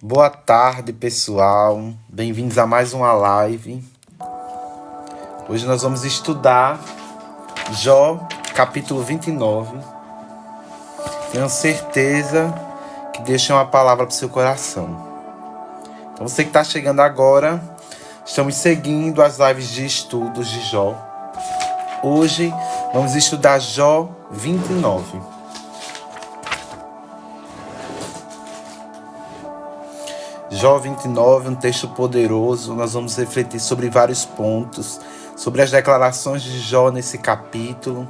Boa tarde, pessoal. Bem-vindos a mais uma live. Hoje nós vamos estudar Jó, capítulo 29. Tenho certeza que deixa uma palavra para o seu coração. Então, você que está chegando agora, estamos seguindo as lives de estudos de Jó. Hoje vamos estudar Jó 29. Jó 29, um texto poderoso. Nós vamos refletir sobre vários pontos, sobre as declarações de Jó nesse capítulo.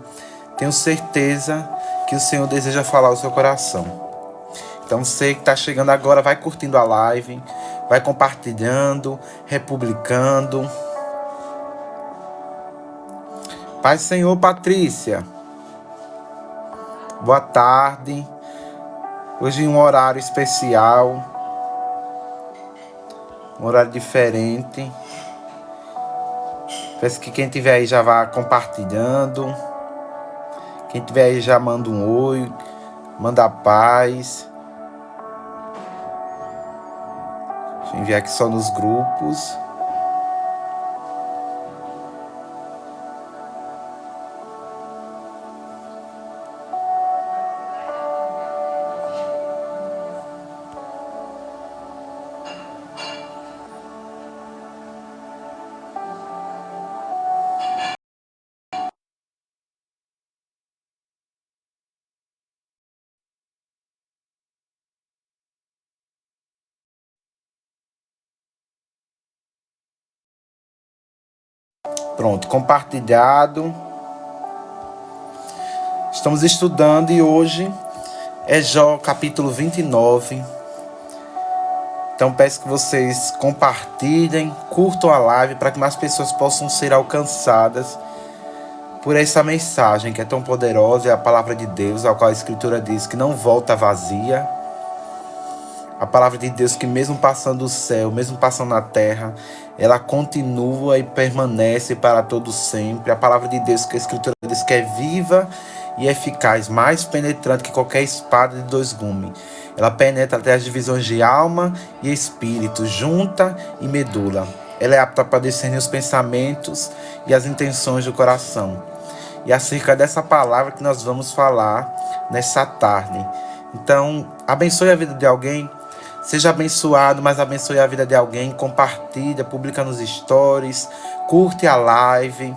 Tenho certeza que o Senhor deseja falar ao seu coração. Então você que está chegando agora, vai curtindo a live, vai compartilhando, republicando. Pai Senhor, Patrícia. Boa tarde. Hoje em um horário especial. Um horário diferente. Peço que quem tiver aí já vá compartilhando. Quem tiver aí já manda um oi, manda paz. Deixa eu enviar aqui só nos grupos. Pronto, compartilhado. Estamos estudando e hoje é Jó capítulo 29. Então peço que vocês compartilhem, curtam a live para que mais pessoas possam ser alcançadas por essa mensagem que é tão poderosa, é a palavra de Deus, a qual a Escritura diz que não volta vazia. A palavra de Deus que mesmo passando o céu, mesmo passando a terra, ela continua e permanece para todo sempre. A palavra de Deus que a Escritura diz que é viva e eficaz, mais penetrante que qualquer espada de dois gumes. Ela penetra até as divisões de alma e espírito, junta e medula. Ela é apta para discernir os pensamentos e as intenções do coração. E é acerca dessa palavra que nós vamos falar nessa tarde. Então, abençoe a vida de alguém. Seja abençoado, mas abençoe a vida de alguém. Compartilha, publica nos stories, curte a live.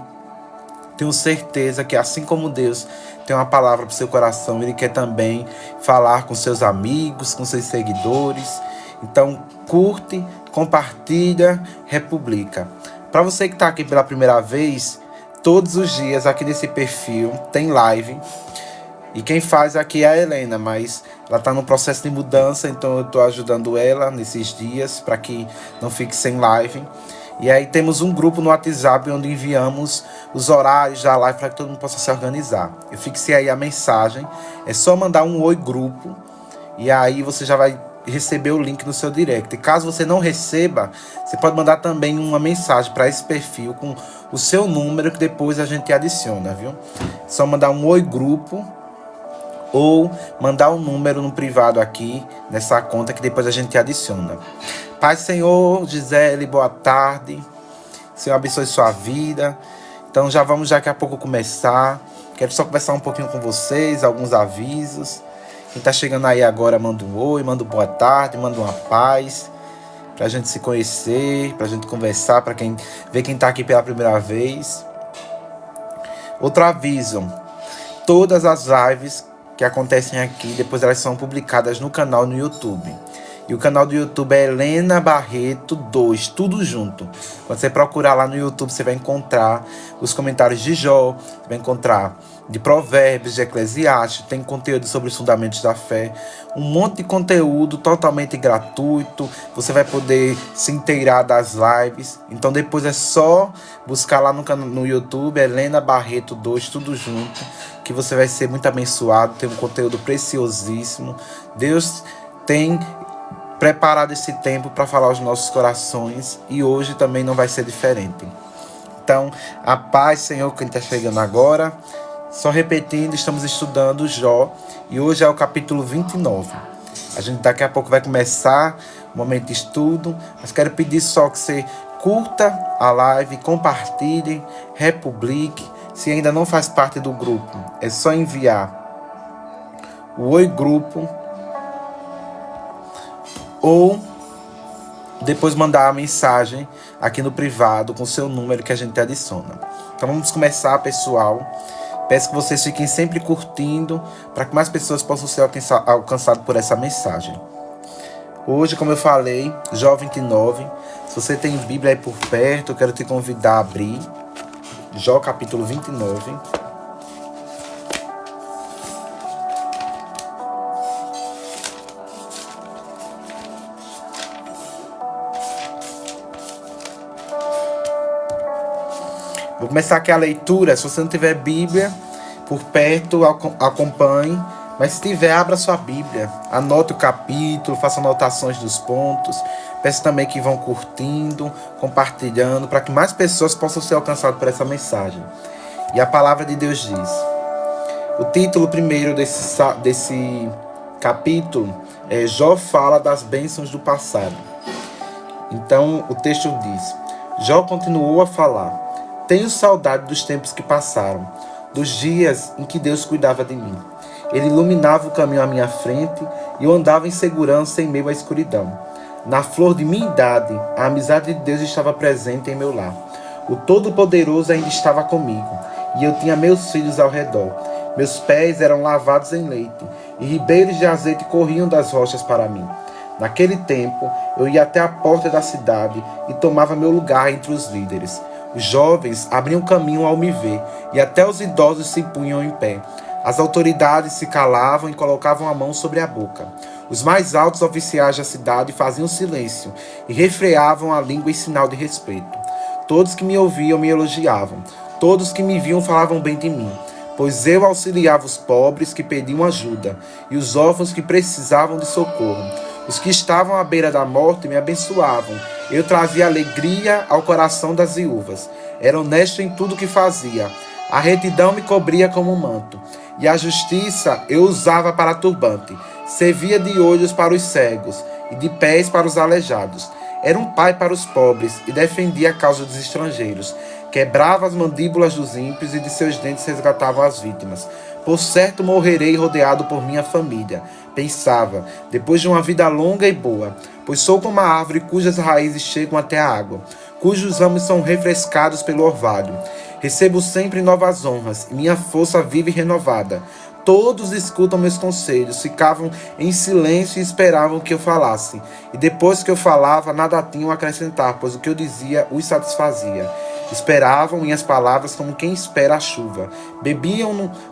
Tenho certeza que assim como Deus tem uma palavra para o seu coração, Ele quer também falar com seus amigos, com seus seguidores. Então curte, compartilha, republica. Para você que está aqui pela primeira vez, todos os dias aqui nesse perfil tem live. E quem faz aqui é a Helena, mas ela está no processo de mudança, então eu estou ajudando ela nesses dias para que não fique sem live. E aí temos um grupo no WhatsApp onde enviamos os horários da live para que todo mundo possa se organizar. Eu fixei aí a mensagem, é só mandar um oi grupo e aí você já vai receber o link no seu direct. E caso você não receba, você pode mandar também uma mensagem para esse perfil com o seu número que depois a gente adiciona, viu? É só mandar um oi grupo ou mandar um número no privado aqui, nessa conta, que depois a gente adiciona. Pai Senhor, Gisele, boa tarde. Senhor abençoe sua vida. Então já vamos daqui a pouco começar. Quero só conversar um pouquinho com vocês, alguns avisos. Quem está chegando aí agora, manda um oi, manda um boa tarde, manda uma paz. Pra gente se conhecer, pra gente conversar, pra quem vê quem tá aqui pela primeira vez. Outro aviso. Todas as lives que acontecem aqui, depois elas são publicadas no canal no YouTube. E o canal do YouTube é Helena Barreto 2, tudo junto. Quando você procurar lá no YouTube, você vai encontrar os comentários de Jó, você vai encontrar de Provérbios, de Eclesiastes, tem conteúdo sobre os fundamentos da fé, um monte de conteúdo totalmente gratuito, você vai poder se inteirar das lives. Então depois é só buscar lá no YouTube, Helena Barreto 2, tudo junto, que você vai ser muito abençoado, tem um conteúdo preciosíssimo. Deus tem preparado esse tempo para falar aos nossos corações e hoje também não vai ser diferente. Então, a paz, Senhor, quem está chegando agora, Só repetindo, estamos estudando Jó e hoje é o capítulo 29. A gente daqui a pouco vai começar o momento de estudo, mas quero pedir só que você curta a live, compartilhe, republique. Se ainda não faz parte do grupo, é só enviar o Oi Grupo ou depois mandar a mensagem aqui no privado com o seu número que a gente adiciona. Então vamos começar, pessoal. Peço que vocês fiquem sempre curtindo para que mais pessoas possam ser alcançadas por essa mensagem. Hoje, como eu falei, Jó 29. Se você tem Bíblia aí por perto, eu quero te convidar a abrir Jó capítulo 29. Vou começar aqui a leitura. Se você não tiver Bíblia por perto, acompanhe. Mas se tiver, abra sua Bíblia. Anote o capítulo, faça anotações dos pontos. Peço também que vão curtindo, compartilhando, para que mais pessoas possam ser alcançadas por essa mensagem. E a palavra de Deus diz. O título primeiro desse capítulo é Jó fala das bênçãos do passado. Então o texto diz: Jó continuou a falar. Tenho saudade dos tempos que passaram, dos dias em que Deus cuidava de mim. Ele iluminava o caminho à minha frente e eu andava em segurança em meio à escuridão. Na flor de minha idade, a amizade de Deus estava presente em meu lar. O Todo-Poderoso ainda estava comigo e eu tinha meus filhos ao redor. Meus pés eram lavados em leite e ribeiros de azeite corriam das rochas para mim. Naquele tempo, eu ia até a porta da cidade e tomava meu lugar entre os líderes. Os jovens abriam caminho ao me ver, e até os idosos se punham em pé. As autoridades se calavam e colocavam a mão sobre a boca. Os mais altos oficiais da cidade faziam silêncio e refreavam a língua em sinal de respeito. Todos que me ouviam me elogiavam. Todos que me viam falavam bem de mim, pois eu auxiliava os pobres que pediam ajuda e os órfãos que precisavam de socorro. Os que estavam à beira da morte me abençoavam. Eu trazia alegria ao coração das viúvas. Era honesto em tudo que fazia. A retidão me cobria como um manto. E a justiça eu usava para turbante. Servia de olhos para os cegos e de pés para os aleijados. Era um pai para os pobres e defendia a causa dos estrangeiros. Quebrava as mandíbulas dos ímpios e de seus dentes resgatava as vítimas. Por certo morrerei rodeado por minha família. Pensava, depois de uma vida longa e boa, pois sou como a árvore cujas raízes chegam até a água, cujos ramos são refrescados pelo orvalho. Recebo sempre novas honras, e minha força vive renovada. Todos escutam meus conselhos, ficavam em silêncio e esperavam que eu falasse. E depois que eu falava, nada tinham a acrescentar, pois o que eu dizia os satisfazia. Esperavam minhas palavras como quem espera a chuva.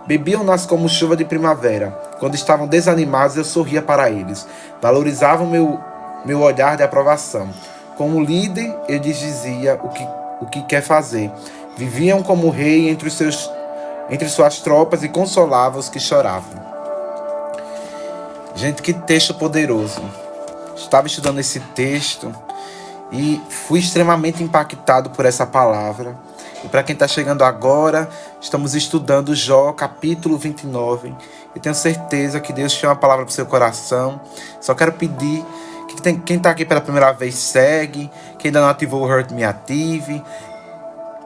Bebiam-nas como chuva de primavera. Quando estavam desanimados, eu sorria para eles. Valorizavam meu olhar de aprovação. Como líder, eu lhes dizia o que quer fazer. Viviam como rei entre suas tropas e consolavam os que choravam. Gente, que texto poderoso. Estava estudando esse texto e fui extremamente impactado por essa palavra. E para quem está chegando agora, estamos estudando Jó, capítulo 29. Eu tenho certeza que Deus tinha uma palavra para o seu coração. Só quero pedir que quem está aqui pela primeira vez segue. Quem ainda não ativou o Heart Me Ative.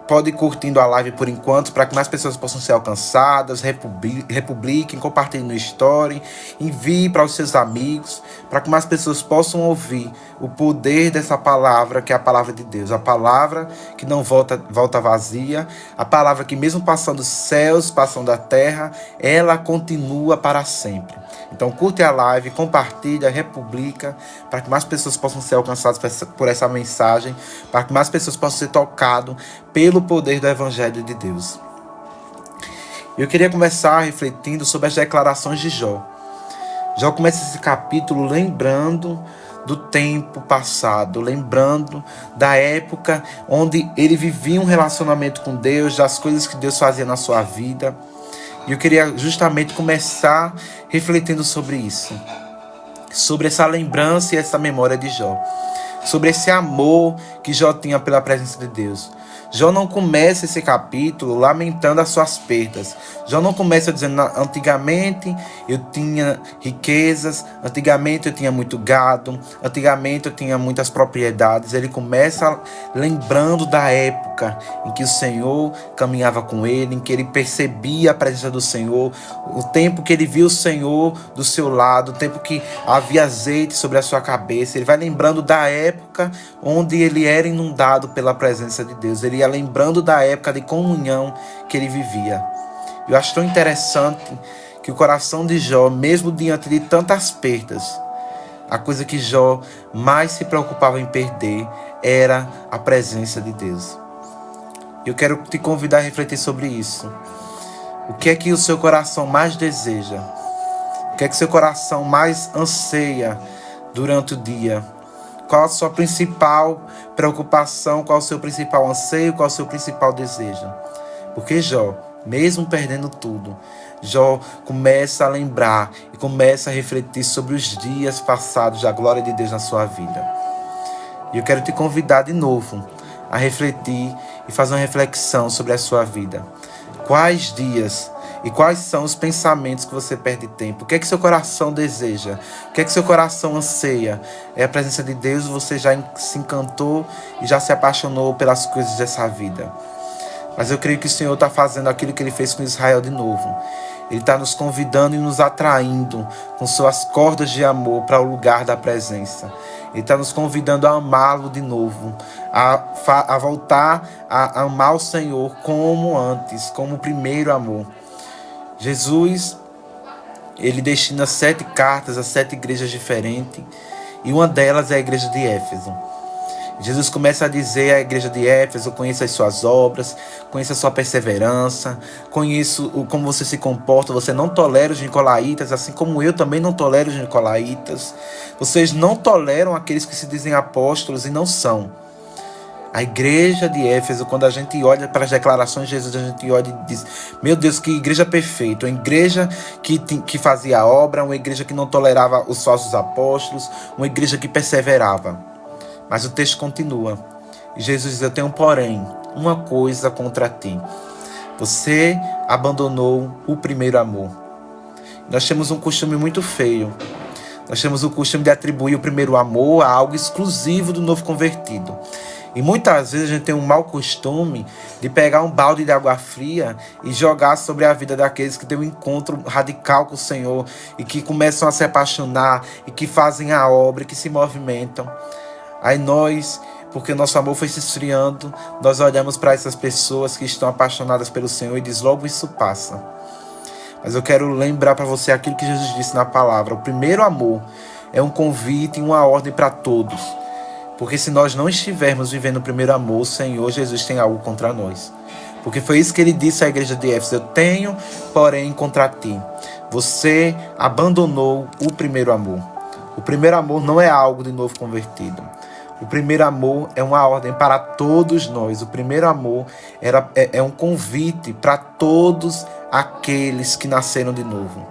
Pode ir curtindo a live por enquanto, para que mais pessoas possam ser alcançadas. Republiquem, compartilhem no story, envie para os seus amigos, para que mais pessoas possam ouvir o poder dessa palavra, que é a palavra de Deus. A palavra que não volta vazia, a palavra que mesmo passando os céus, passando a terra, ela continua para sempre. Então curte a live, compartilha, republica, para que mais pessoas possam ser alcançadas por essa mensagem, para que mais pessoas possam ser tocadas pelo poder do Evangelho de Deus. Eu queria começar refletindo sobre as declarações de Jó. Jó começa esse capítulo lembrando do tempo passado, lembrando da época onde ele vivia um relacionamento com Deus, das coisas que Deus fazia na sua vida. E eu queria justamente começar refletindo sobre isso, sobre essa lembrança e essa memória de Jó, sobre esse amor que Jó tinha pela presença de Deus. Jó não começa esse capítulo lamentando as suas perdas. Jó não começa dizendo, antigamente eu tinha riquezas, antigamente eu tinha muito gado, antigamente eu tinha muitas propriedades. Ele começa lembrando da época em que o Senhor caminhava com ele, em que ele percebia a presença do Senhor, o tempo que ele viu o Senhor do seu lado, o tempo que havia azeite sobre a sua cabeça. Ele vai lembrando da época onde ele era inundado pela presença de Deus. Ele ia lembrando da época de comunhão que ele vivia. Eu acho tão interessante que o coração de Jó, mesmo diante de tantas perdas, a coisa que Jó mais se preocupava em perder era a presença de Deus. Eu quero te convidar a refletir sobre isso. O que é que o seu coração mais deseja? O que é que o seu coração mais anseia durante o dia? Qual a sua principal preocupação? Qual o seu principal anseio? Qual o seu principal desejo? Porque Jó, mesmo perdendo tudo, Jó começa a lembrar e começa a refletir sobre os dias passados da glória de Deus na sua vida. E eu quero te convidar de novo a refletir e fazer uma reflexão sobre a sua vida. Quais dias e quais são os pensamentos que você perde tempo? O que é que seu coração deseja? O que é que seu coração anseia? É a presença de Deus? Você já se encantou e já se apaixonou pelas coisas dessa vida? Mas eu creio que o Senhor está fazendo aquilo que Ele fez com Israel de novo. Ele está nos convidando e nos atraindo com suas cordas de amor para o lugar da presença. Ele está nos convidando a amá-lo de novo, a voltar a amar o Senhor como antes, como o primeiro amor. Jesus, ele destina 7 cartas a 7 igrejas diferentes, e uma delas é a igreja de Éfeso. Jesus começa a dizer à igreja de Éfeso: conheça as suas obras, conheça a sua perseverança, conheço como você se comporta, você não tolera os nicolaítas, assim como eu também não tolero os nicolaítas. Vocês não toleram aqueles que se dizem apóstolos e não são. A igreja de Éfeso, quando a gente olha para as declarações de Jesus, a gente olha e diz: meu Deus, que igreja perfeita, uma igreja que fazia a obra, uma igreja que não tolerava os falsos apóstolos, uma igreja que perseverava. Mas o texto continua. E Jesus diz: eu tenho, porém, uma coisa contra ti. Você abandonou o primeiro amor. Nós temos um costume muito feio. Nós temos o costume de atribuir o primeiro amor a algo exclusivo do novo convertido. E muitas vezes a gente tem um mau costume de pegar um balde de água fria e jogar sobre a vida daqueles que têm um encontro radical com o Senhor e que começam a se apaixonar e que fazem a obra e que se movimentam. Aí nós, porque nosso amor foi se esfriando, nós olhamos para essas pessoas que estão apaixonadas pelo Senhor e diz: logo isso passa. Mas eu quero lembrar para você aquilo que Jesus disse na palavra. O primeiro amor é um convite e uma ordem para todos. Porque se nós não estivermos vivendo o primeiro amor, o Senhor Jesus tem algo contra nós. Porque foi isso que ele disse à igreja de Éfeso: eu tenho, porém, contra ti. Você abandonou o primeiro amor. O primeiro amor não é algo de novo convertido. O primeiro amor é uma ordem para todos nós. O primeiro amor é um convite para todos aqueles que nasceram de novo.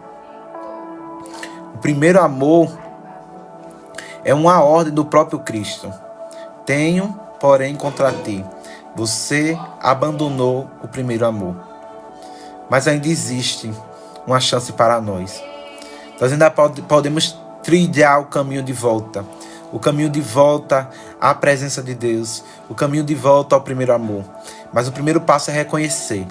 O primeiro amor é uma ordem do próprio Cristo. Tenho, porém, contra ti. Você abandonou o primeiro amor. Mas ainda existe uma chance para nós. Nós ainda podemos trilhar o caminho de volta. O caminho de volta à presença de Deus. O caminho de volta ao primeiro amor. Mas o primeiro passo é reconhecer.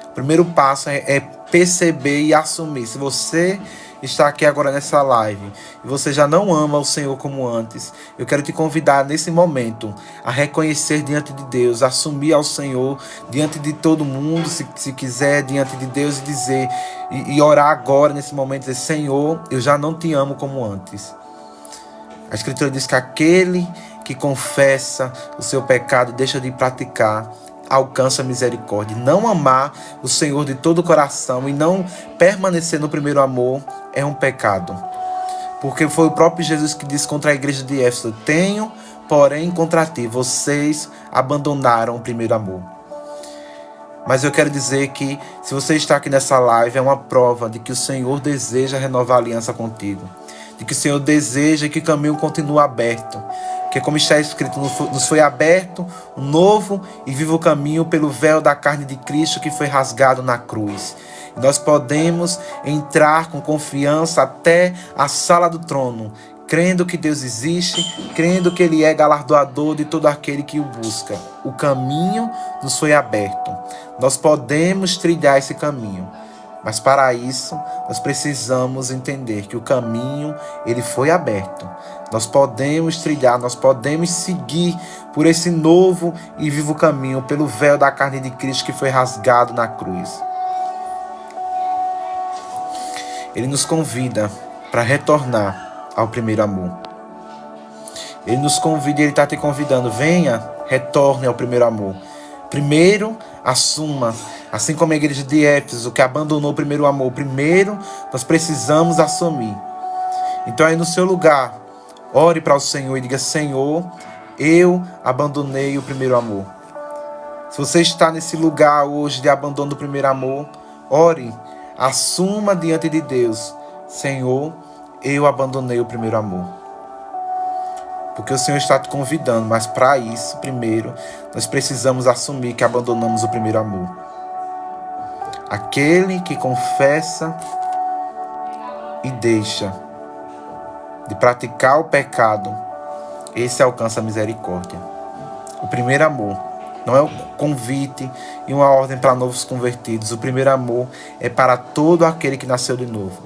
O primeiro passo é perceber e assumir. Se você está aqui agora nessa live e você já não ama o Senhor como antes, eu quero te convidar nesse momento a reconhecer diante de Deus, assumir ao Senhor diante de todo mundo, se quiser, diante de Deus, e dizer e orar agora nesse momento, dizer: Senhor, eu já não te amo como antes. A Escritura diz que aquele que confessa o seu pecado e deixa de praticar alcança a misericórdia. Não amar o Senhor de todo o coração e não permanecer no primeiro amor é um pecado. Porque foi o próprio Jesus que disse contra a igreja de Éfeso: tenho, porém, contra ti, vocês abandonaram o primeiro amor. Mas eu quero dizer que se você está aqui nessa live, é uma prova de que o Senhor deseja renovar a aliança contigo. De que o Senhor deseja que o caminho continue aberto. Porque como está escrito, nos foi aberto um novo e vivo caminho pelo véu da carne de Cristo que foi rasgado na cruz. E nós podemos entrar com confiança até a sala do trono, crendo que Deus existe, crendo que Ele é galardoador de todo aquele que o busca. O caminho nos foi aberto. Nós podemos trilhar esse caminho. Mas para isso, nós precisamos entender que o caminho, ele foi aberto. Nós podemos trilhar, nós podemos seguir por esse novo e vivo caminho, pelo véu da carne de Cristo que foi rasgado na cruz. Ele nos convida para retornar ao primeiro amor. Ele nos convida, ele está te convidando, venha, retorne ao primeiro amor. Primeiro, assuma, assim como a igreja de Éfeso, que abandonou o primeiro amor. Primeiro, nós precisamos assumir. Então aí no seu lugar, ore para o Senhor e diga, Senhor, eu abandonei o primeiro amor. Se você está nesse lugar hoje de abandono do primeiro amor, ore, assuma diante de Deus, Senhor, eu abandonei o primeiro amor. Porque o Senhor está te convidando, mas para isso, primeiro, nós precisamos assumir que abandonamos o primeiro amor. Aquele que confessa e deixa de praticar o pecado, esse alcança a misericórdia. O primeiro amor não é um convite e uma ordem para novos convertidos. O primeiro amor é para todo aquele que nasceu de novo.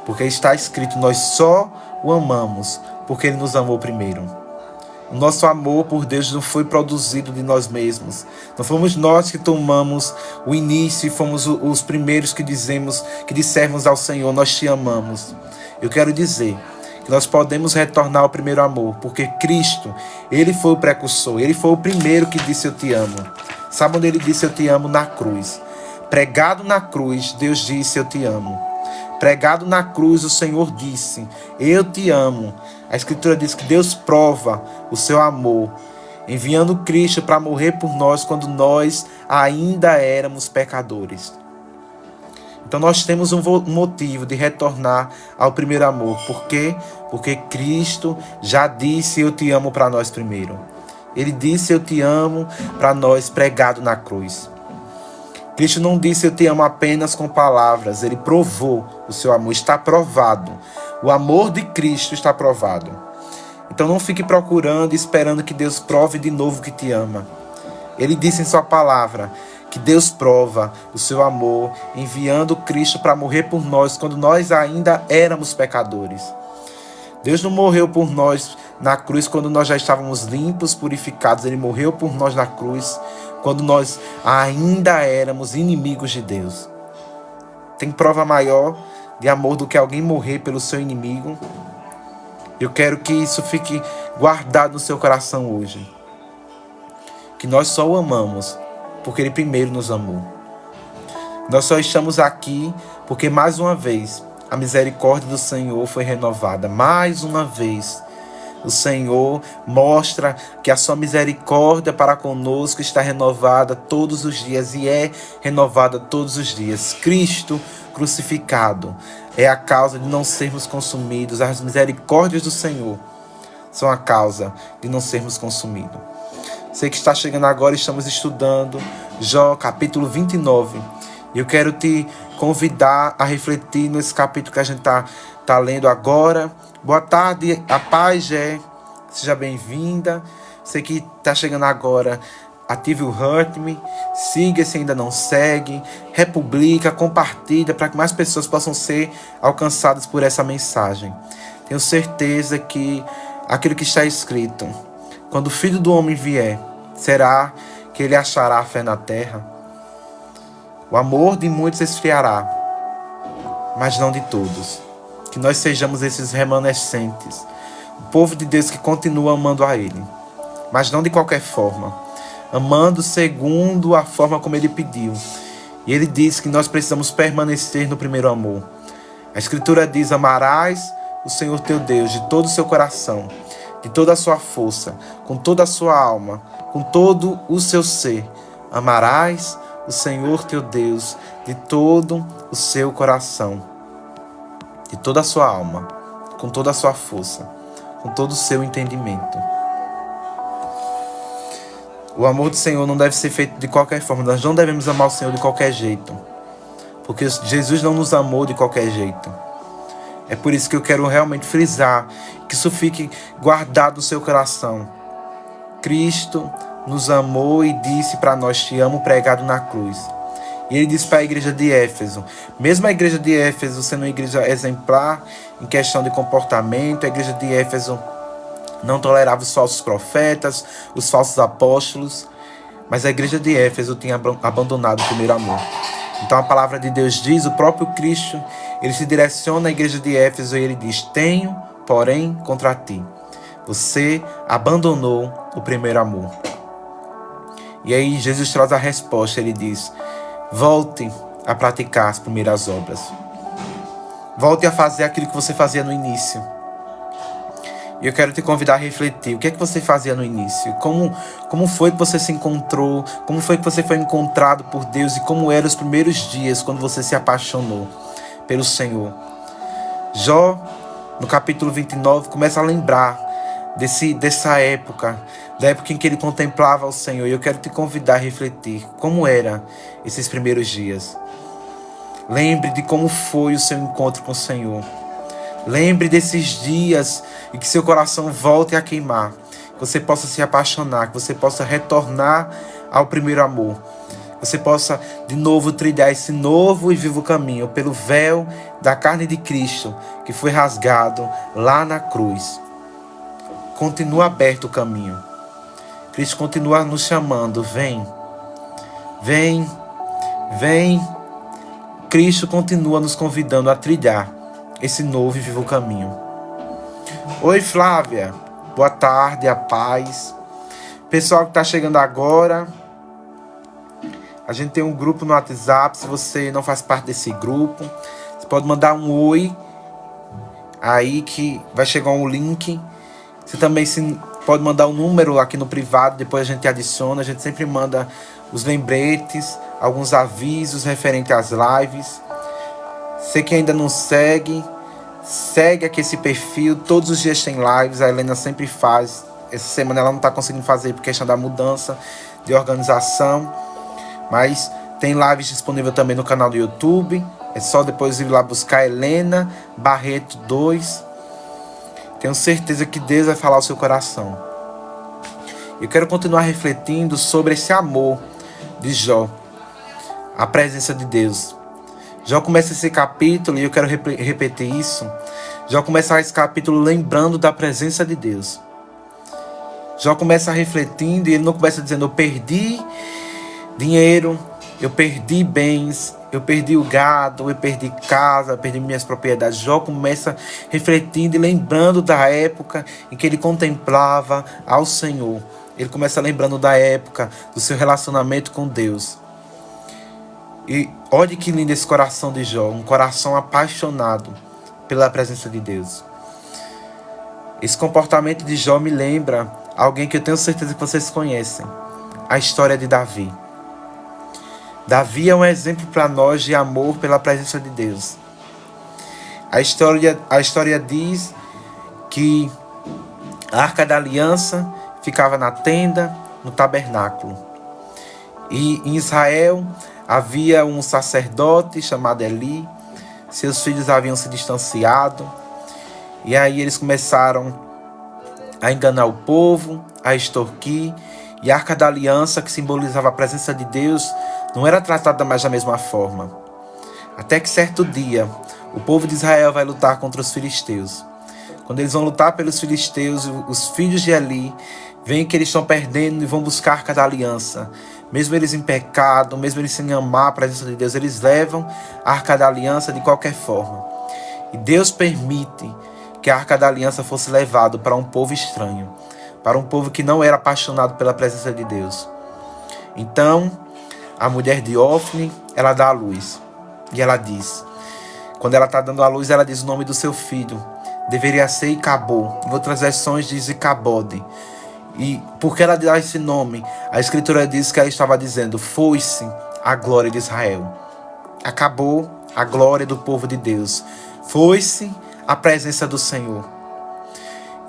Porque está escrito, nós só o amamos porque Ele nos amou primeiro. O nosso amor por Deus não foi produzido de nós mesmos. Não fomos nós que tomamos o início e fomos os primeiros que dissemos ao Senhor, nós te amamos. Eu quero dizer que nós podemos retornar ao primeiro amor, porque Cristo, Ele foi o precursor, Ele foi o primeiro que disse eu te amo. Sabe onde Ele disse eu te amo? Na cruz. Pregado na cruz, Deus disse eu te amo. Pregado na cruz, o Senhor disse, eu te amo. A Escritura diz que Deus prova o seu amor, enviando Cristo para morrer por nós quando nós ainda éramos pecadores. Então nós temos um motivo de retornar ao primeiro amor. Por quê? Porque Cristo já disse eu te amo para nós primeiro. Ele disse eu te amo para nós pregado na cruz. Cristo não disse eu te amo apenas com palavras, Ele provou o seu amor, está provado. O amor de Cristo está provado. Então não fique procurando e esperando que Deus prove de novo que te ama. Ele disse em sua palavra que Deus prova o seu amor, enviando Cristo para morrer por nós, quando nós ainda éramos pecadores. Deus não morreu por nós na cruz quando nós já estávamos limpos, purificados. Ele morreu por nós na cruz quando nós ainda éramos inimigos de Deus. Tem prova maior de amor do que alguém morrer pelo seu inimigo? Eu quero que isso fique guardado no seu coração hoje. Que nós só o amamos porque Ele primeiro nos amou. Nós só estamos aqui porque mais uma vez a misericórdia do Senhor foi renovada. Mais uma vez o Senhor mostra que a sua misericórdia para conosco está renovada todos os dias e é renovada todos os dias. Cristo crucificado é a causa de não sermos consumidos. As misericórdias do Senhor são a causa de não sermos consumidos. Você que está chegando agora, estamos estudando Jó capítulo 29. E eu quero te convidar a refletir nesse capítulo que a gente está lendo agora. Boa tarde, a paz, Gé. Seja bem-vinda. Você que está chegando agora, ative o Hurt Me. Siga se ainda não segue. Republica, compartilha para que mais pessoas possam ser alcançadas por essa mensagem. Tenho certeza que aquilo que está escrito, quando o Filho do Homem vier, será que ele achará fé na terra? O amor de muitos esfriará, mas não de todos. Que nós sejamos esses remanescentes, o povo de Deus que continua amando a Ele, mas não de qualquer forma, amando segundo a forma como Ele pediu. E Ele diz que nós precisamos permanecer no primeiro amor. A Escritura diz, amarás o Senhor teu Deus de todo o seu coração, de toda a sua força, com toda a sua alma, com todo o seu ser. Amarás o Senhor teu Deus de todo o seu coração, de toda a sua alma, com toda a sua força, com todo o seu entendimento. O amor do Senhor não deve ser feito de qualquer forma. Nós não devemos amar o Senhor de qualquer jeito. Porque Jesus não nos amou de qualquer jeito. É por isso que eu quero realmente frisar, que isso fique guardado no seu coração. Cristo nos amou e disse para nós: te amo, pregado na cruz. E ele disse para a igreja de Éfeso, mesmo a igreja de Éfeso sendo uma igreja exemplar em questão de comportamento, a igreja de Éfeso não tolerava os falsos profetas, os falsos apóstolos, mas a igreja de Éfeso tinha abandonado o primeiro amor. Então a palavra de Deus diz, o próprio Cristo, ele se direciona à igreja de Éfeso e ele diz: tenho, porém, contra ti. Você abandonou o primeiro amor. E aí Jesus traz a resposta, ele diz: volte a praticar as primeiras obras. Volte a fazer aquilo que você fazia no início. E eu quero te convidar a refletir. O que é que você fazia no início? Como foi que você se encontrou? Como foi que você foi encontrado por Deus? E como eram os primeiros dias quando você se apaixonou pelo Senhor? Jó, no capítulo 29, começa a lembrar dessa época, da época em que ele contemplava o Senhor. E eu quero te convidar a refletir. Como eram esses primeiros dias? Lembre de como foi o seu encontro com o Senhor. Lembre desses dias e que seu coração volte a queimar. Que você possa se apaixonar, que você possa retornar ao primeiro amor. Que você possa de novo trilhar esse novo e vivo caminho pelo véu da carne de Cristo que foi rasgado lá na cruz. Continua aberto o caminho. Cristo continua nos chamando. Vem, vem, vem. Cristo continua nos convidando a trilhar esse novo e vivo caminho. Oi, Flávia. Boa tarde, a paz. Pessoal que está chegando agora, a gente tem um grupo no WhatsApp. Se você não faz parte desse grupo, você pode mandar um oi aí que vai chegar um link. Você também pode mandar um número aqui no privado, depois a gente adiciona. A gente sempre manda os lembretes, alguns avisos referentes às lives. Você que ainda não segue aqui esse perfil. Todos os dias tem lives, a Helena sempre faz. Essa semana ela não está conseguindo fazer por questão da mudança de organização. Mas tem lives disponível também no canal do YouTube. É só depois ir lá buscar Helena Barreto 2. Tenho certeza que Deus vai falar ao seu coração. Eu quero continuar refletindo sobre esse amor de Jó. A presença de Deus. Jó começa esse capítulo, e eu quero repetir isso. Jó começa esse capítulo lembrando da presença de Deus. Jó começa refletindo, e ele não começa dizendo: eu perdi dinheiro, eu perdi bens, eu perdi o gado, eu perdi casa, eu perdi minhas propriedades. Jó começa refletindo e lembrando da época em que ele contemplava ao Senhor. Ele começa lembrando da época do seu relacionamento com Deus. E olha que lindo esse coração de Jó, um coração apaixonado pela presença de Deus. Esse comportamento de Jó me lembra alguém que eu tenho certeza que vocês conhecem, a história de Davi. Davi é um exemplo para nós de amor pela presença de Deus. A história diz que a Arca da Aliança ficava na tenda, no tabernáculo. E em Israel havia um sacerdote chamado Eli. Seus filhos haviam se distanciado. E aí eles começaram a enganar o povo, a extorquir. E a Arca da Aliança, que simbolizava a presença de Deus, não era tratada mais da mesma forma. Até que certo dia, o povo de Israel vai lutar contra os filisteus. Quando eles vão lutar pelos filisteus, os filhos de Eli veem que eles estão perdendo e vão buscar a Arca da Aliança. Mesmo eles em pecado, mesmo eles sem amar a presença de Deus, eles levam a Arca da Aliança de qualquer forma. E Deus permite que a Arca da Aliança fosse levada para um povo estranho, para um povo que não era apaixonado pela presença de Deus. Então, a mulher de Ofni, ela dá a luz. E ela diz, quando ela está dando a luz, ela diz o nome do seu filho. Deveria ser Icabô. Em outras versões diz Icabode. E porque ela dá esse nome, a Escritura diz que ela estava dizendo: foi-se a glória de Israel. Acabou a glória do povo de Deus. Foi-se a presença do Senhor.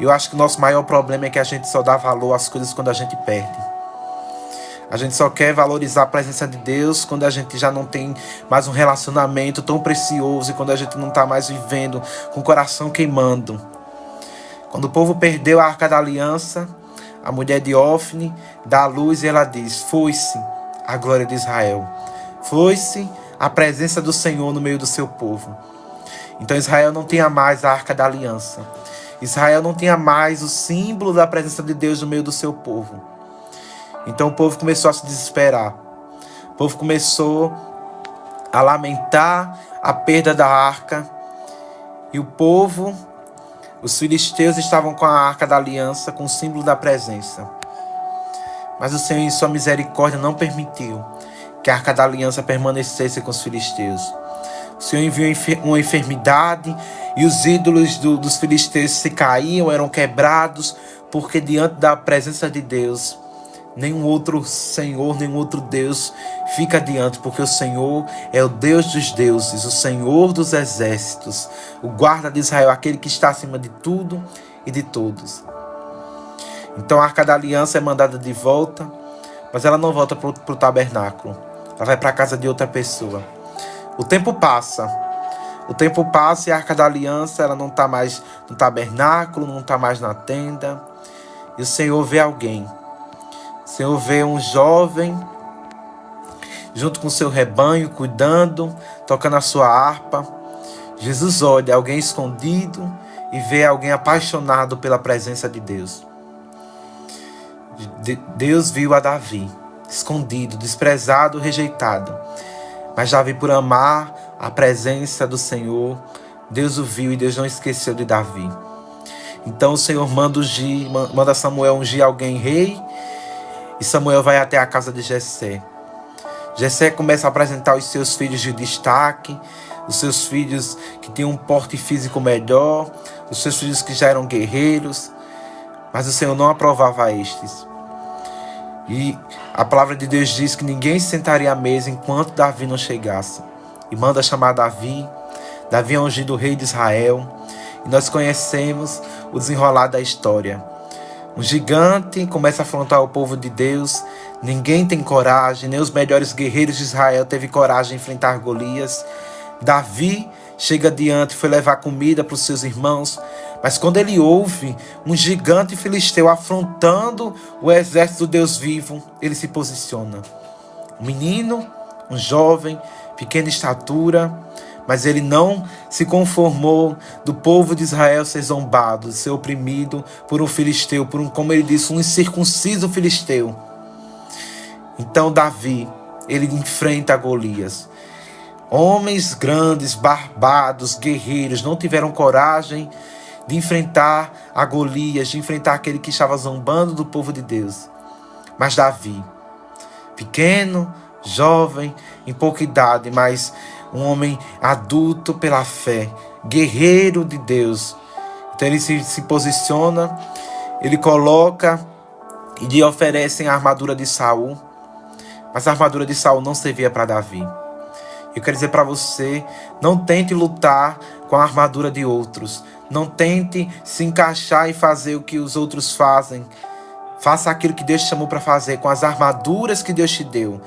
Eu acho que o nosso maior problema é que a gente só dá valor às coisas quando a gente perde. A gente só quer valorizar a presença de Deus quando a gente já não tem mais um relacionamento tão precioso e quando a gente não está mais vivendo com o coração queimando. Quando o povo perdeu a Arca da Aliança, a mulher de Ofni dá a luz e ela diz: foi-se a glória de Israel. Foi-se a presença do Senhor no meio do seu povo. Então Israel não tinha mais a Arca da Aliança. Israel não tinha mais o símbolo da presença de Deus no meio do seu povo. Então o povo começou a se desesperar. O povo começou a lamentar a perda da arca. E o povo, os filisteus, estavam com a Arca da Aliança, com o símbolo da presença. Mas o Senhor, em sua misericórdia, não permitiu que a Arca da Aliança permanecesse com os filisteus. O Senhor enviou uma enfermidade e os ídolos dos filisteus se caíam, eram quebrados, porque diante da presença de Deus, nenhum outro Senhor, nenhum outro Deus fica diante, porque o Senhor é o Deus dos deuses, o Senhor dos exércitos, o guarda de Israel, aquele que está acima de tudo e de todos. Então a Arca da Aliança é mandada de volta, mas ela não volta para o tabernáculo, ela vai para a casa de outra pessoa. O tempo passa e a Arca da Aliança ela não está mais no tabernáculo, não está mais na tenda, e o Senhor vê alguém. O Senhor vê um jovem junto com seu rebanho, cuidando, tocando a sua harpa. Jesus olha alguém escondido e vê alguém apaixonado pela presença de Deus. Deus viu a Davi, escondido, desprezado, rejeitado. Mas Davi, por amar a presença do Senhor, Deus o viu e Deus não esqueceu de Davi. Então o Senhor manda Samuel ungir alguém rei, e Samuel vai até a casa de Jessé. Jessé começa a apresentar os seus filhos de destaque, os seus filhos que tinham um porte físico melhor, os seus filhos que já eram guerreiros, mas o Senhor não aprovava estes. E a palavra de Deus diz que ninguém sentaria à mesa enquanto Davi não chegasse. E manda chamar Davi. Davi é ungido rei de Israel. E nós conhecemos o desenrolar da história. Um gigante começa a afrontar o povo de Deus. Ninguém tem coragem, nem os melhores guerreiros de Israel teve coragem de enfrentar Golias. Davi chega adiante, foi levar comida para os seus irmãos. Mas quando ele ouve um gigante filisteu afrontando o exército do Deus vivo, ele se posiciona. Um menino, um jovem, pequena estatura, mas ele não se conformou do povo de Israel ser zombado, ser oprimido por um filisteu, por como ele disse, um incircunciso filisteu. Então Davi, ele enfrenta Golias. Homens grandes, barbados, guerreiros, não tiveram coragem de enfrentar a Golias, de enfrentar aquele que estava zombando do povo de Deus. Mas Davi, pequeno, jovem, em pouca idade, mas um homem adulto pela fé, guerreiro de Deus. Então ele se posiciona, ele coloca e lhe oferecem a armadura de Saul, mas a armadura de Saul não servia para Davi. Eu quero dizer para você, não tente lutar com a armadura de outros. Não tente se encaixar e fazer o que os outros fazem. Faça aquilo que Deus te chamou para fazer, com as armaduras que Deus te deu.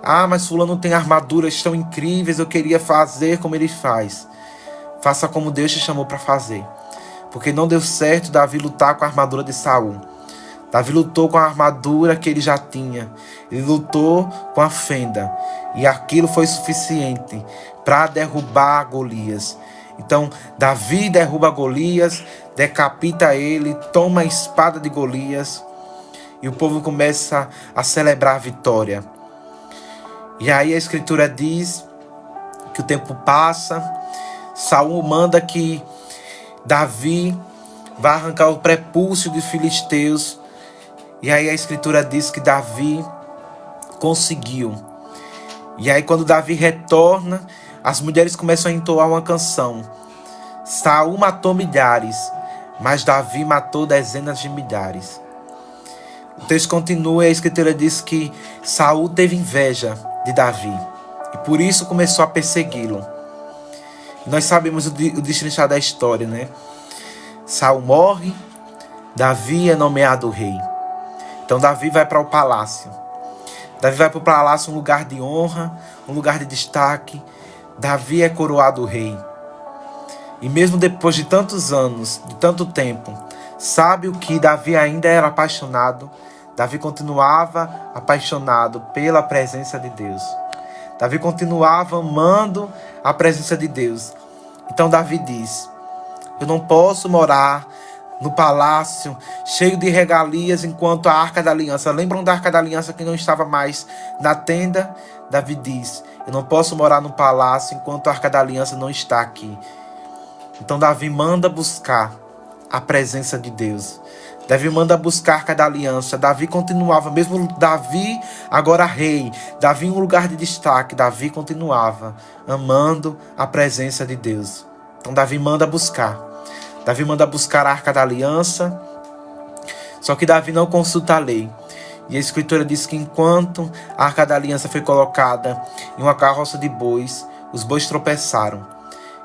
Ah, mas fulano tem armaduras tão incríveis, eu queria fazer como ele faz. Faça como Deus te chamou para fazer. Porque não deu certo Davi lutar com a armadura de Saul. Davi lutou com a armadura que ele já tinha. Ele lutou com a fenda. E aquilo foi suficiente para derrubar Golias. Então, Davi derruba Golias, decapita ele, toma a espada de Golias. E o povo começa a celebrar a vitória. E aí a Escritura diz que o tempo passa. Saul manda que Davi vai arrancar o prepúcio dos filisteus. E aí a Escritura diz que Davi conseguiu. E aí quando Davi retorna, as mulheres começam a entoar uma canção. Saul matou milhares, mas Davi matou dezenas de milhares. O texto continua e a Escritura diz que Saul teve inveja de Davi. E por isso começou a persegui-lo. Nós sabemos o destino da história, né? Saul morre, Davi é nomeado rei. Então Davi vai para o palácio. Davi vai para o palácio, um lugar de honra, um lugar de destaque. Davi é coroado rei. E mesmo depois de tantos anos, de tanto tempo, sabe o que Davi ainda era apaixonado? Davi continuava apaixonado pela presença de Deus. Davi continuava amando a presença de Deus. Então Davi diz: eu não posso morar no palácio cheio de regalias enquanto a Arca da Aliança. Lembram da Arca da Aliança que não estava mais na tenda? Davi diz: eu não posso morar no palácio enquanto a Arca da Aliança não está aqui. Então Davi manda buscar a presença de Deus. Davi manda buscar a Arca da Aliança. Davi continuava, mesmo Davi agora rei, Davi em um lugar de destaque, Davi continuava amando a presença de Deus. Então Davi manda buscar. Davi manda buscar a Arca da Aliança. Só que Davi não consulta a lei. E a Escritura diz que enquanto a Arca da Aliança foi colocada em uma carroça de bois, os bois tropeçaram.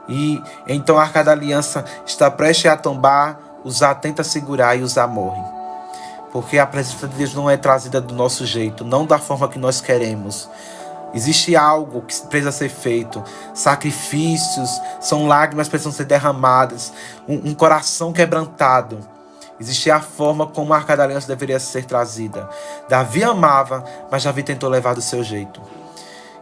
E então a Arca da Aliança está prestes a tombar, Uzá tenta segurar e Uzá morre. Porque a presença de Deus não é trazida do nosso jeito, não da forma que nós queremos. Existe algo que precisa ser feito. Sacrifícios, são lágrimas que precisam ser derramadas. Um coração quebrantado. Existe a forma como a Arca da Aliança deveria ser trazida. Davi amava, mas Davi tentou levar do seu jeito.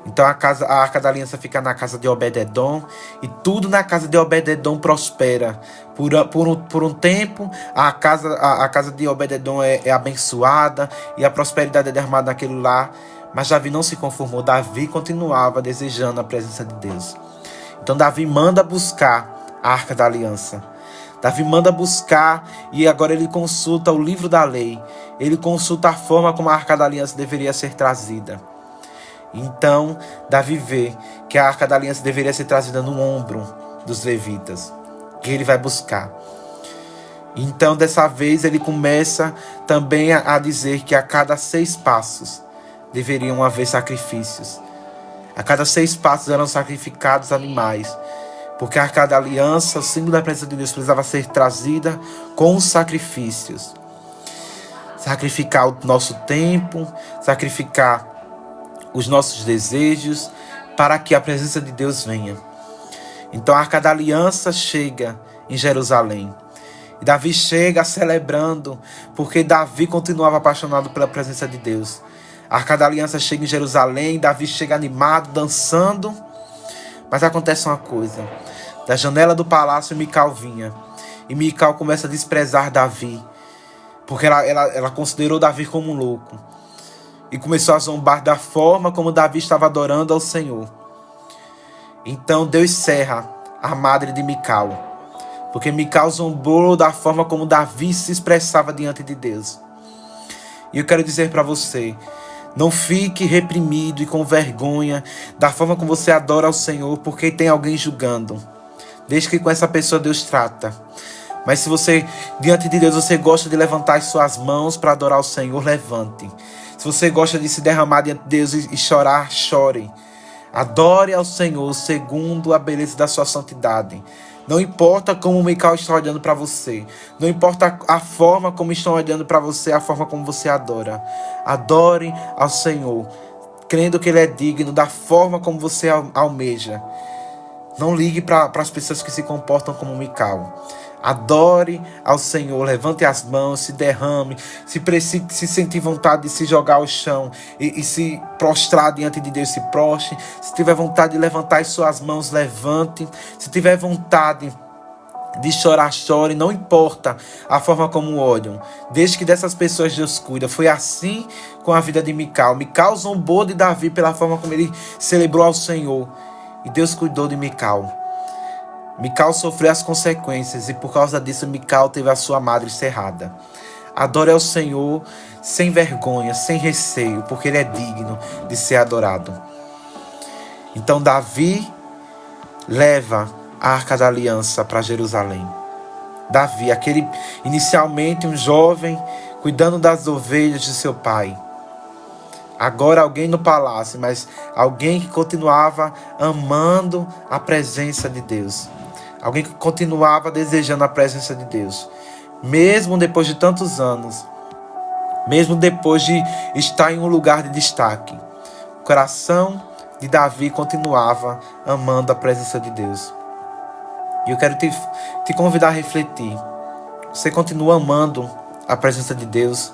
Então a Arca da Aliança fica na casa de Obed-edom. E tudo na casa de Obed-edom prospera. Por um tempo, a casa de Obed-edom é abençoada. E a prosperidade é derramada naquele lar. Mas Davi não se conformou. Davi continuava desejando a presença de Deus. Então Davi manda buscar a Arca da Aliança. Davi manda buscar e agora ele consulta o livro da lei. Ele consulta a forma como a Arca da Aliança deveria ser trazida. Então, Davi vê que a Arca da Aliança deveria ser trazida no ombro dos levitas. E ele vai buscar. Então, dessa vez, ele começa também a dizer que a cada 6 passos deveriam haver sacrifícios. A cada 6 passos eram sacrificados animais. Porque a Arca da Aliança, o símbolo da presença de Deus, precisava ser trazida com sacrifícios. Sacrificar o nosso tempo, sacrificar os nossos desejos, para que a presença de Deus venha. Então a Arca da Aliança chega em Jerusalém. E Davi chega celebrando, porque Davi continuava apaixonado pela presença de Deus. A Arca da Aliança chega em Jerusalém, Davi chega animado, dançando. Mas acontece uma coisa. Da janela do palácio, Mical vinha. E Mical começa a desprezar Davi. Porque ela considerou Davi como um louco. E começou a zombar da forma como Davi estava adorando ao Senhor. Então Deus cerra a madre de Mical. Porque Mical zombou da forma como Davi se expressava diante de Deus. E eu quero dizer para você, não fique reprimido e com vergonha da forma como você adora ao Senhor, porque tem alguém julgando. Desde que com essa pessoa Deus trata. Mas se você, diante de Deus, você gosta de levantar as suas mãos para adorar ao Senhor, levante. Se você gosta de se derramar diante de Deus e chorar, chore. Adore ao Senhor segundo a beleza da sua santidade. Não importa como o Mical está olhando para você. Não importa a forma como estão olhando para você, a forma como você adora. Adore ao Senhor, crendo que Ele é digno da forma como você almeja. Não ligue para as pessoas que se comportam como Mical. Adore ao Senhor, levante as mãos, se derrame, se sentir vontade de se jogar ao chão e se prostrar diante de Deus, se prostre. Se tiver vontade de levantar as suas mãos, levante. Se tiver vontade de chorar, chore. Não importa a forma como olham, desde que dessas pessoas Deus cuida. Foi assim com a vida de Mical. Mical zombou de Davi pela forma como ele celebrou ao Senhor. E Deus cuidou de Mical. Mical sofreu as consequências e por causa disso Mical teve a sua madre cerrada. Adore ao Senhor sem vergonha, sem receio, porque Ele é digno de ser adorado. Então Davi leva a Arca da Aliança para Jerusalém. Davi, aquele inicialmente um jovem cuidando das ovelhas de seu pai. Agora alguém no palácio, mas alguém que continuava amando a presença de Deus. Alguém que continuava desejando a presença de Deus. Mesmo depois de tantos anos, mesmo depois de estar em um lugar de destaque. O coração de Davi continuava amando a presença de Deus. E eu quero te convidar a refletir. Você continua amando a presença de Deus?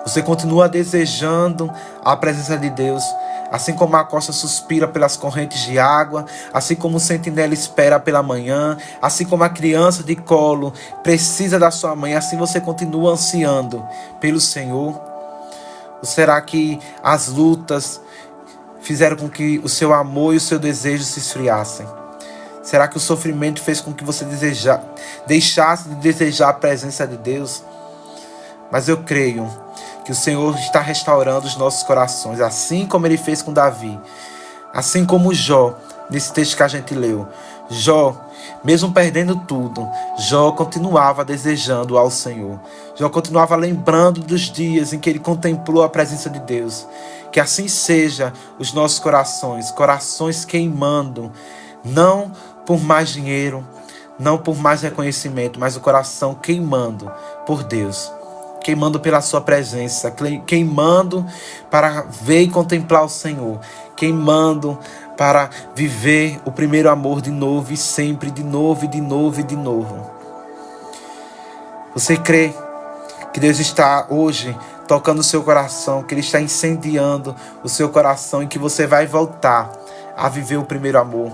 Você continua desejando a presença de Deus? Assim como a costa suspira pelas correntes de água, assim como o sentinela espera pela manhã, assim como a criança de colo precisa da sua mãe, assim você continua ansiando pelo Senhor? Ou será que as lutas fizeram com que o seu amor e o seu desejo se esfriassem? Será que o sofrimento fez com que você deixasse de desejar a presença de Deus? Mas eu creio que o Senhor está restaurando os nossos corações, assim como Ele fez com Davi, assim como Jó, nesse texto que a gente leu. Jó, mesmo perdendo tudo, Jó continuava desejando ao Senhor. Jó continuava lembrando dos dias em que ele contemplou a presença de Deus. Que assim seja os nossos corações, corações queimando, não por mais dinheiro, não por mais reconhecimento, mas o coração queimando por Deus. Queimando pela sua presença, queimando para ver e contemplar o Senhor, queimando para viver o primeiro amor de novo e sempre, de novo e de novo e de novo. Você crê que Deus está hoje tocando o seu coração, que Ele está incendiando o seu coração e que você vai voltar a viver o primeiro amor?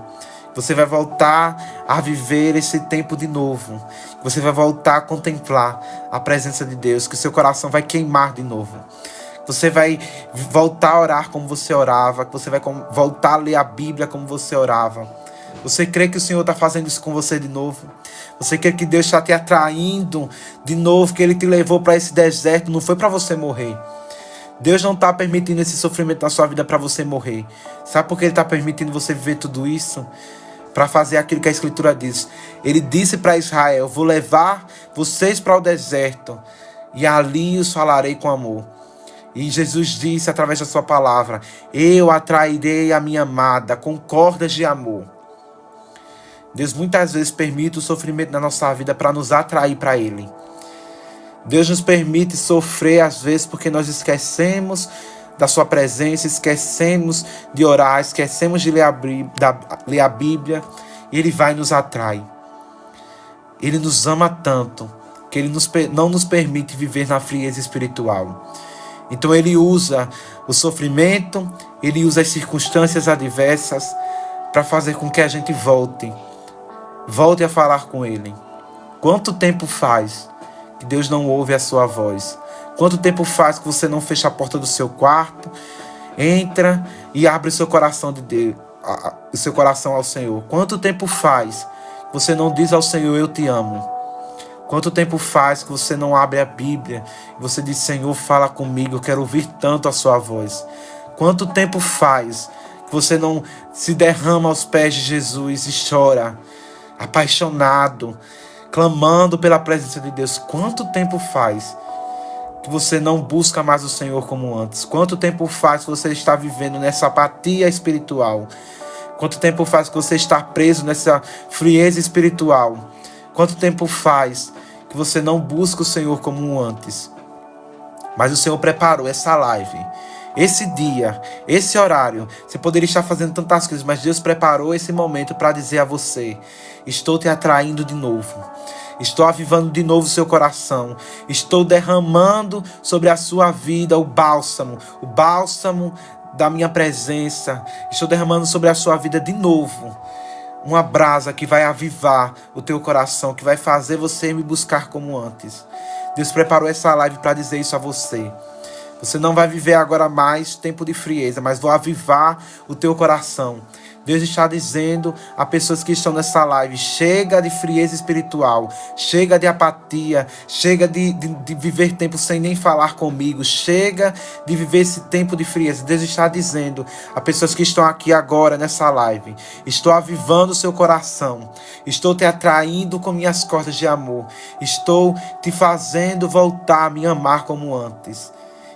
Você vai voltar a viver esse tempo de novo. Você vai voltar a contemplar a presença de Deus, que o seu coração vai queimar de novo. Você vai voltar a orar como você orava, que você vai voltar a ler a Bíblia como você orava. Você crê que o Senhor está fazendo isso com você de novo? Você crê que Deus está te atraindo de novo, que Ele te levou para esse deserto, não foi para você morrer. Deus não está permitindo esse sofrimento na sua vida para você morrer. Sabe por que Ele está permitindo você viver tudo isso? Para fazer aquilo que a Escritura diz. Ele disse para Israel: vou levar vocês para o deserto e ali os falarei com amor. E Jesus disse através da sua palavra: eu atrairei a minha amada com cordas de amor. Deus muitas vezes permite o sofrimento na nossa vida para nos atrair para Ele. Deus nos permite sofrer às vezes porque nós esquecemos da sua presença, esquecemos de orar, esquecemos de ler a Bíblia, e Ele vai e nos atrai. Ele nos ama tanto que Ele não nos permite viver na frieza espiritual. Então Ele usa o sofrimento, Ele usa as circunstâncias adversas para fazer com que a gente volte a falar com Ele. Quanto tempo faz que Deus não ouve a sua voz? Quanto tempo faz que você não fecha a porta do seu quarto, entra e abre o seu coração o seu coração ao Senhor? Quanto tempo faz que você não diz ao Senhor: eu te amo? Quanto tempo faz que você não abre a Bíblia e você diz: Senhor, fala comigo, eu quero ouvir tanto a sua voz? Quanto tempo faz que você não se derrama aos pés de Jesus e chora, apaixonado, clamando pela presença de Deus? Quanto tempo faz que você não busca mais o Senhor como antes? Quanto tempo faz que você está vivendo nessa apatia espiritual? Quanto tempo faz que você está preso nessa frieza espiritual? Quanto tempo faz que você não busca o Senhor como antes? Mas o Senhor preparou essa live, esse dia, esse horário. Você poderia estar fazendo tantas coisas, mas Deus preparou esse momento para dizer a você: estou te atraindo de novo. Estou avivando de novo o seu coração. Estou derramando sobre a sua vida o bálsamo da minha presença. Estou derramando sobre a sua vida de novo uma brasa que vai avivar o teu coração, que vai fazer você me buscar como antes. Deus preparou essa live para dizer isso a você. Você não vai viver agora mais tempo de frieza, mas vou avivar o teu coração. Deus está dizendo a pessoas que estão nessa live: chega de frieza espiritual, chega de apatia, chega de viver tempo sem nem falar comigo, chega de viver esse tempo de frieza. Deus está dizendo a pessoas que estão aqui agora nessa live: estou avivando o seu coração, estou te atraindo com minhas cordas de amor, estou te fazendo voltar a me amar como antes.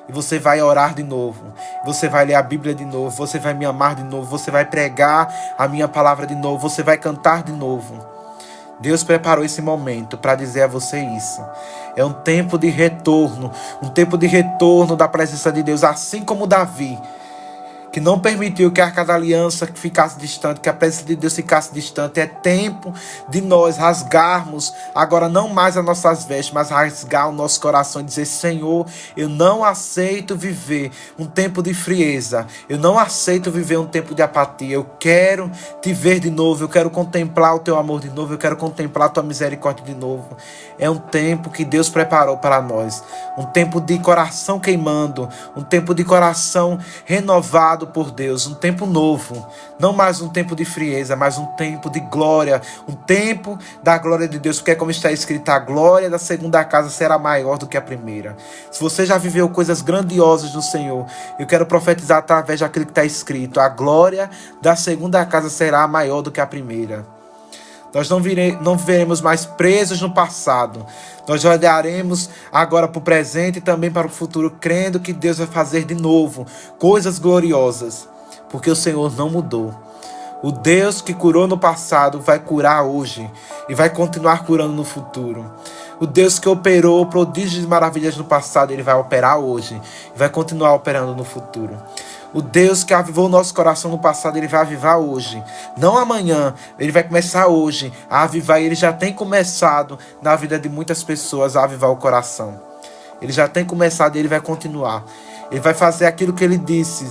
E você vai orar de novo, você vai ler a Bíblia de novo, você vai me amar de novo, você vai pregar a minha palavra de novo, você vai cantar de novo. Deus preparou esse momento para dizer a você isso. É um tempo de retorno da presença de Deus, assim como Davi, que não permitiu que a Arca da Aliança ficasse distante, que a presença de Deus ficasse distante. É tempo de nós rasgarmos, agora não mais as nossas vestes, mas rasgar o nosso coração e dizer: Senhor, eu não aceito viver um tempo de frieza, eu não aceito viver um tempo de apatia, eu quero te ver de novo, eu quero contemplar o teu amor de novo, eu quero contemplar a tua misericórdia de novo. É um tempo que Deus preparou para nós, um tempo de coração queimando, um tempo de coração renovado por Deus, um tempo novo, não mais um tempo de frieza, mas um tempo de glória, um tempo da glória de Deus, porque é como está escrito: a glória da segunda casa será maior do que a primeira. Se você já viveu coisas grandiosas no Senhor, eu quero profetizar através daquilo que está escrito: a glória da segunda casa será maior do que a primeira. Nós não viveremos mais presos no passado. Nós olharemos agora para o presente e também para o futuro, crendo que Deus vai fazer de novo coisas gloriosas, porque o Senhor não mudou. O Deus que curou no passado vai curar hoje e vai continuar curando no futuro. O Deus que operou prodígios e maravilhas no passado, Ele vai operar hoje e vai continuar operando no futuro. O Deus que avivou o nosso coração no passado, Ele vai avivar hoje. Não amanhã, Ele vai começar hoje a avivar. Ele já tem começado na vida de muitas pessoas a avivar o coração. Ele já tem começado e Ele vai continuar. Ele vai fazer aquilo que Ele disse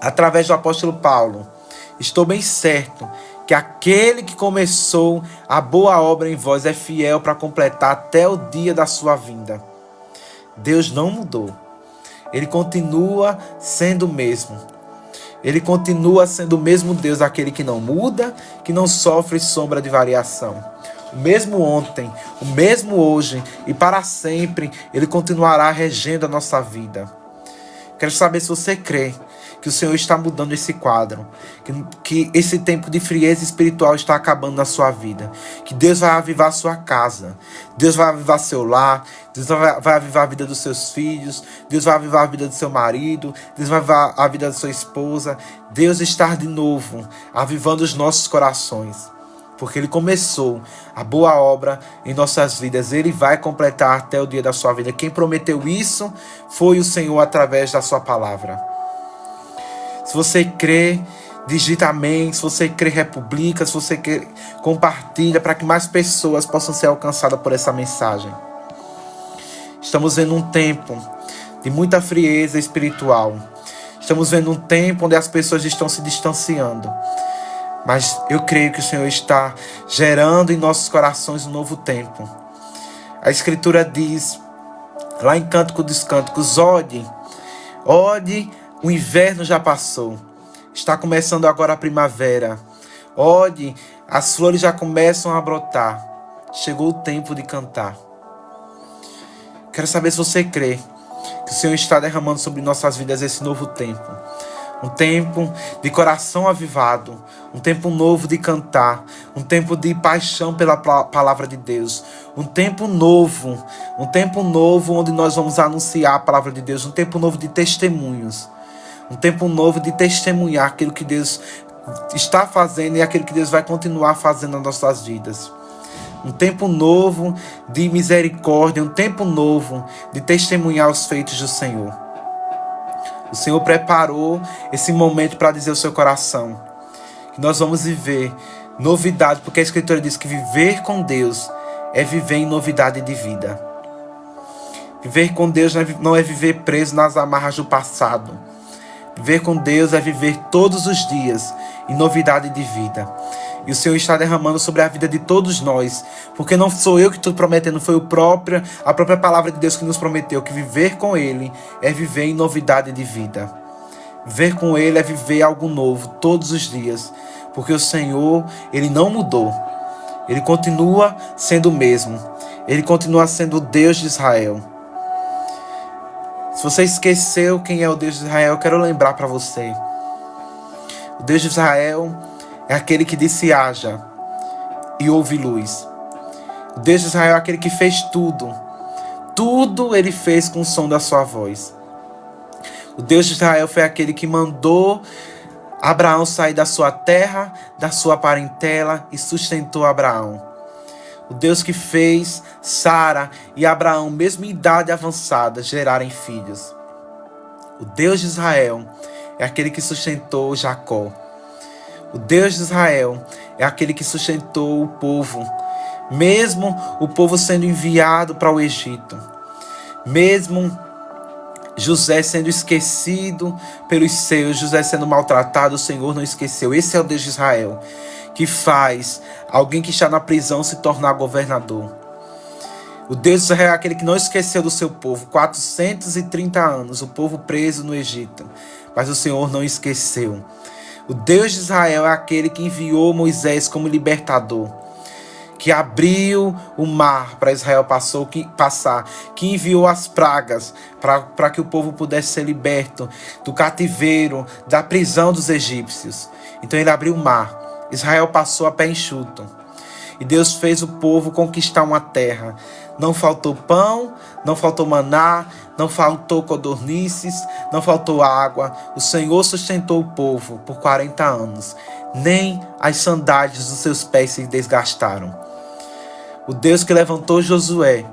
através do apóstolo Paulo: estou bem certo que aquele que começou a boa obra em vós é fiel para completar até o dia da sua vinda. Deus não mudou. Ele continua sendo o mesmo. Ele continua sendo o mesmo Deus, aquele que não muda, que não sofre sombra de variação. O mesmo ontem, o mesmo hoje e para sempre, Ele continuará regendo a nossa vida. Quero saber se você crê que o Senhor está mudando esse quadro, que esse tempo de frieza espiritual está acabando na sua vida, que Deus vai avivar a sua casa, Deus vai avivar seu lar, Deus vai avivar a vida dos seus filhos, Deus vai avivar a vida do seu marido, Deus vai avivar a vida da sua esposa. Deus está de novo avivando os nossos corações, porque Ele começou a boa obra em nossas vidas. Ele vai completar até o dia da sua vida. Quem prometeu isso foi o Senhor através da sua palavra. Se você crê, digita amém. Se você crê, republica. Se você crê, compartilha para que mais pessoas possam ser alcançadas por essa mensagem. Estamos vendo um tempo de muita frieza espiritual. Estamos vendo um tempo onde as pessoas estão se distanciando. Mas eu creio que o Senhor está gerando em nossos corações um novo tempo. A Escritura diz, lá em Cântico dos Cânticos: ode, o inverno já passou. Está começando agora a primavera. Ode, as flores já começam a brotar. Chegou o tempo de cantar. Quero saber se você crê que o Senhor está derramando sobre nossas vidas esse novo tempo. Um tempo de coração avivado, um tempo novo de cantar, um tempo de paixão pela palavra de Deus, um tempo novo onde nós vamos anunciar a palavra de Deus, um tempo novo de testemunhos, um tempo novo de testemunhar aquilo que Deus está fazendo e aquilo que Deus vai continuar fazendo nas nossas vidas. Um tempo novo de misericórdia, um tempo novo de testemunhar os feitos do Senhor. O Senhor preparou esse momento para dizer ao seu coração que nós vamos viver novidade, porque a Escritura diz que viver com Deus é viver em novidade de vida. Viver com Deus não é viver preso nas amarras do passado. Viver com Deus é viver todos os dias em novidade de vida. E o Senhor está derramando sobre a vida de todos nós, porque não sou eu que estou prometendo, foi a própria palavra de Deus que nos prometeu que viver com Ele é viver em novidade de vida. Viver com Ele é viver algo novo todos os dias, porque o Senhor, Ele não mudou. Ele continua sendo o mesmo. Ele continua sendo o Deus de Israel. Se você esqueceu quem é o Deus de Israel, eu quero lembrar para você. O Deus de Israel é aquele que disse haja e houve luz. O Deus de Israel é aquele que fez tudo. Tudo Ele fez com o som da sua voz. O Deus de Israel foi aquele que mandou Abraão sair da sua terra, da sua parentela e sustentou Abraão. O Deus que fez Sara e Abraão, mesmo em idade avançada, gerarem filhos. O Deus de Israel é aquele que sustentou Jacó. O Deus de Israel é aquele que sustentou o povo, mesmo o povo sendo enviado para o Egito, mesmo José sendo esquecido pelos seus, José sendo maltratado, o Senhor não esqueceu. Esse é o Deus de Israel, que faz alguém que está na prisão se tornar governador. O Deus de Israel é aquele que não esqueceu do seu povo. 430 anos, o povo preso no Egito, mas o Senhor não esqueceu. O Deus de Israel é aquele que enviou Moisés como libertador, que abriu o mar para Israel passar, que enviou as pragas para que o povo pudesse ser liberto do cativeiro, da prisão dos egípcios. Então ele abriu o mar, Israel passou a pé enxuto, e Deus fez o povo conquistar uma terra. Não faltou pão, não faltou maná, não faltou codornices, não faltou água. O Senhor sustentou o povo por 40 anos. Nem as sandálias dos seus pés se desgastaram. O Deus que levantou Josué,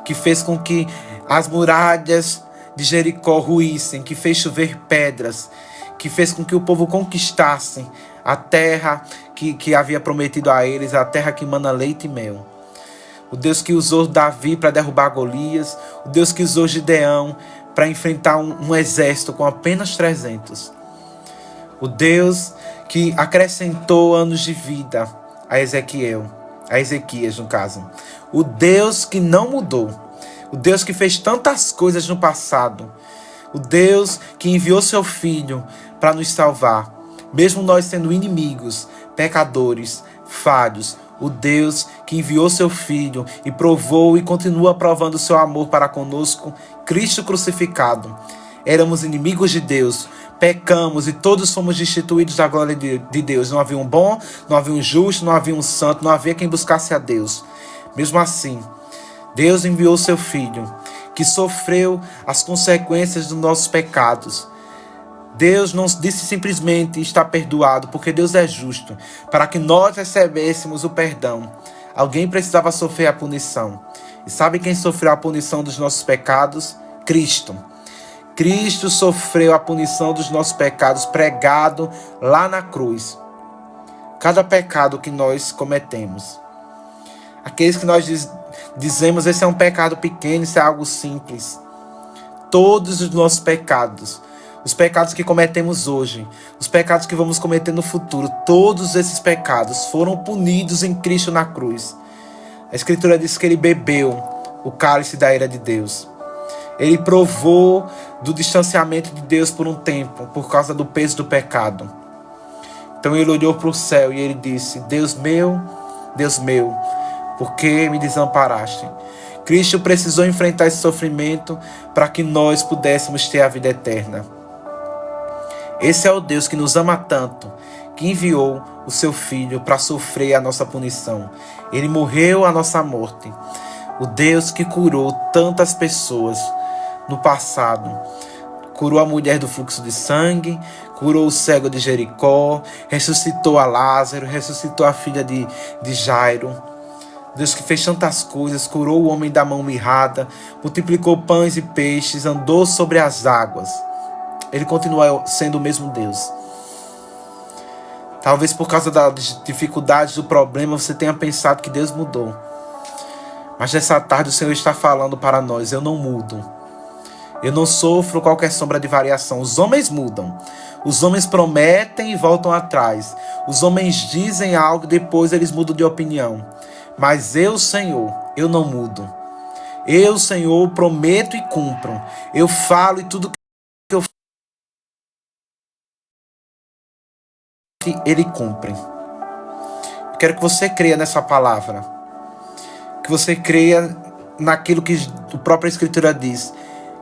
que fez com que as muralhas de Jericó ruíssem, que fez chover pedras, que fez com que o povo conquistasse a terra que havia prometido a eles, a terra que mana leite e mel. O Deus que usou Davi para derrubar Golias, o Deus que usou Gideão para enfrentar um exército com apenas 300. O Deus que acrescentou anos de vida a Ezequias no caso. O Deus que não mudou, o Deus que fez tantas coisas no passado, o Deus que enviou seu Filho para nos salvar, mesmo nós sendo inimigos, pecadores, falhos. O Deus que enviou seu Filho e provou e continua provando seu amor para conosco, Cristo crucificado. Éramos inimigos de Deus, pecamos e todos fomos destituídos da glória de Deus. Não havia um bom, não havia um justo, não havia um santo, não havia quem buscasse a Deus. Mesmo assim, Deus enviou seu Filho, que sofreu as consequências dos nossos pecados. Deus não disse simplesmente está perdoado, porque Deus é justo. Para que nós recebêssemos o perdão, alguém precisava sofrer a punição. E sabe quem sofreu a punição dos nossos pecados? Cristo. Cristo sofreu a punição dos nossos pecados pregado lá na cruz. Cada pecado que nós cometemos. Aqueles que nós dizemos, esse é um pecado pequeno, isso é algo simples. Todos os nossos pecados, os pecados que cometemos hoje, os pecados que vamos cometer no futuro, todos esses pecados foram punidos em Cristo na cruz. A Escritura diz que ele bebeu o cálice da ira de Deus. Ele provou do distanciamento de Deus por um tempo, por causa do peso do pecado. Então ele olhou para o céu e ele disse: Deus meu, por que me desamparaste? Cristo precisou enfrentar esse sofrimento para que nós pudéssemos ter a vida eterna. Esse é o Deus que nos ama tanto, que enviou o seu Filho para sofrer a nossa punição. Ele morreu a nossa morte. O Deus que curou tantas pessoas no passado. Curou a mulher do fluxo de sangue, curou o cego de Jericó, ressuscitou a Lázaro, ressuscitou a filha de Jairo. Deus que fez tantas coisas, curou o homem da mão mirrada, multiplicou pães e peixes, andou sobre as águas. Ele continua sendo o mesmo Deus. Talvez por causa das dificuldades do problema você tenha pensado que Deus mudou. Mas nessa tarde o Senhor está falando para nós: eu não mudo. Eu não sofro qualquer sombra de variação. Os homens mudam. Os homens prometem e voltam atrás. Os homens dizem algo e depois eles mudam de opinião. Mas eu, Senhor, eu não mudo. Eu, Senhor, prometo e cumpro. Eu falo e tudo que eu falo, Ele cumpre. Eu quero que você creia nessa palavra. Que você creia naquilo que a própria Escritura diz.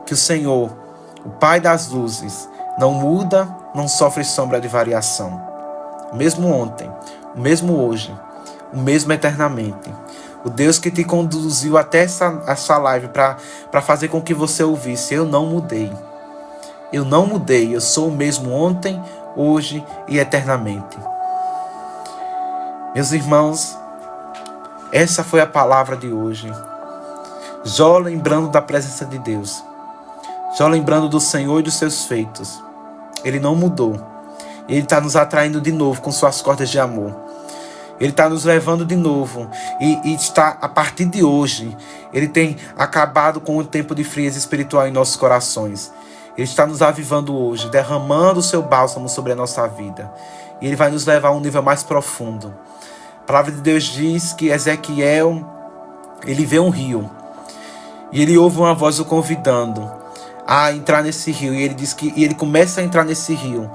Que o Senhor, o Pai das luzes, não muda, não sofre sombra de variação. O mesmo ontem, o mesmo hoje, o mesmo eternamente. O Deus que te conduziu até essa live para fazer com que você ouvisse: eu não mudei. Eu não mudei, eu sou o mesmo ontem, hoje e eternamente. Meus irmãos, Essa foi a palavra de hoje. Jó lembrando da presença de Deus. Jó lembrando do Senhor e dos seus feitos. Ele não mudou. Ele está nos atraindo de novo com suas cordas de amor. Ele está nos levando de novo. E está, a partir de hoje, Ele tem acabado com o tempo de frieza espiritual em nossos corações. Ele está nos avivando hoje, derramando o seu bálsamo sobre a nossa vida. E Ele vai nos levar a um nível mais profundo. A palavra de Deus diz que Ezequiel, ele vê um rio. E ele ouve uma voz o convidando a entrar nesse rio. E ele diz que ele começa a entrar nesse rio.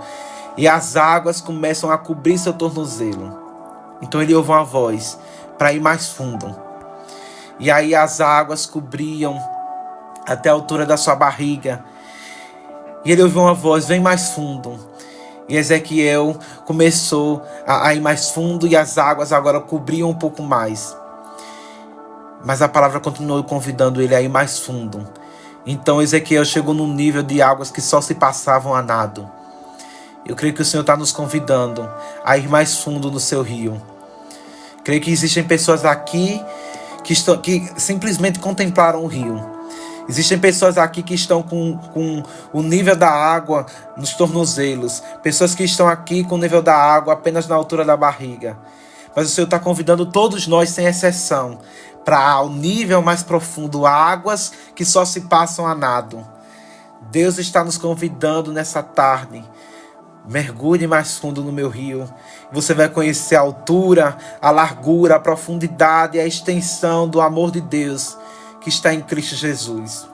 E as águas começam a cobrir seu tornozelo. Então ele ouve uma voz para ir mais fundo. E aí as águas cobriam até a altura da sua barriga. E ele ouviu uma voz: vem mais fundo. E Ezequiel começou a ir mais fundo e as águas agora cobriam um pouco mais. Mas a palavra continuou convidando ele a ir mais fundo. Então Ezequiel chegou num nível de águas que só se passavam a nado. Eu creio que o Senhor está nos convidando a ir mais fundo no seu rio. Creio que existem pessoas aqui que simplesmente contemplaram o rio. Existem pessoas aqui que estão com o nível da água nos tornozelos. Pessoas que estão aqui com o nível da água apenas na altura da barriga. Mas o Senhor está convidando todos nós, sem exceção, para o nível mais profundo, águas que só se passam a nado. Deus está nos convidando nessa tarde. Mergulhe mais fundo no meu rio. Você vai conhecer a altura, a largura, a profundidade e a extensão do amor de Deus que está em Cristo Jesus.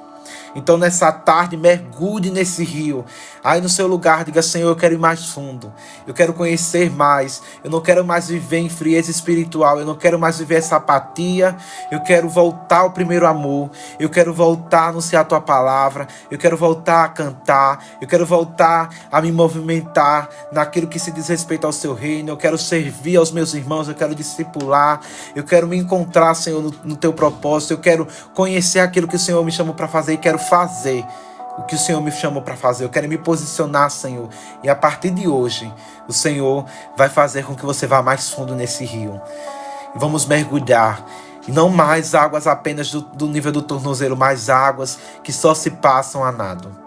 Então nessa tarde, mergulhe nesse rio. Aí no seu lugar, diga: Senhor, eu quero ir mais fundo. Eu quero conhecer mais. Eu não quero mais viver em frieza espiritual. Eu não quero mais viver essa apatia. Eu quero voltar ao primeiro amor. Eu quero voltar a anunciar a tua palavra. Eu quero voltar a cantar. Eu quero voltar a me movimentar naquilo que se diz respeito ao seu reino. Eu quero servir aos meus irmãos. Eu quero discipular. Eu quero me encontrar, Senhor, no teu propósito. Eu quero conhecer aquilo que o Senhor me chamou para fazer e quero fazer o que o Senhor me chamou para fazer. Eu quero me posicionar, Senhor. E a partir de hoje, o Senhor vai fazer com que você vá mais fundo nesse rio. E vamos mergulhar. E não mais águas apenas do nível do tornozelo, mas águas que só se passam a nado.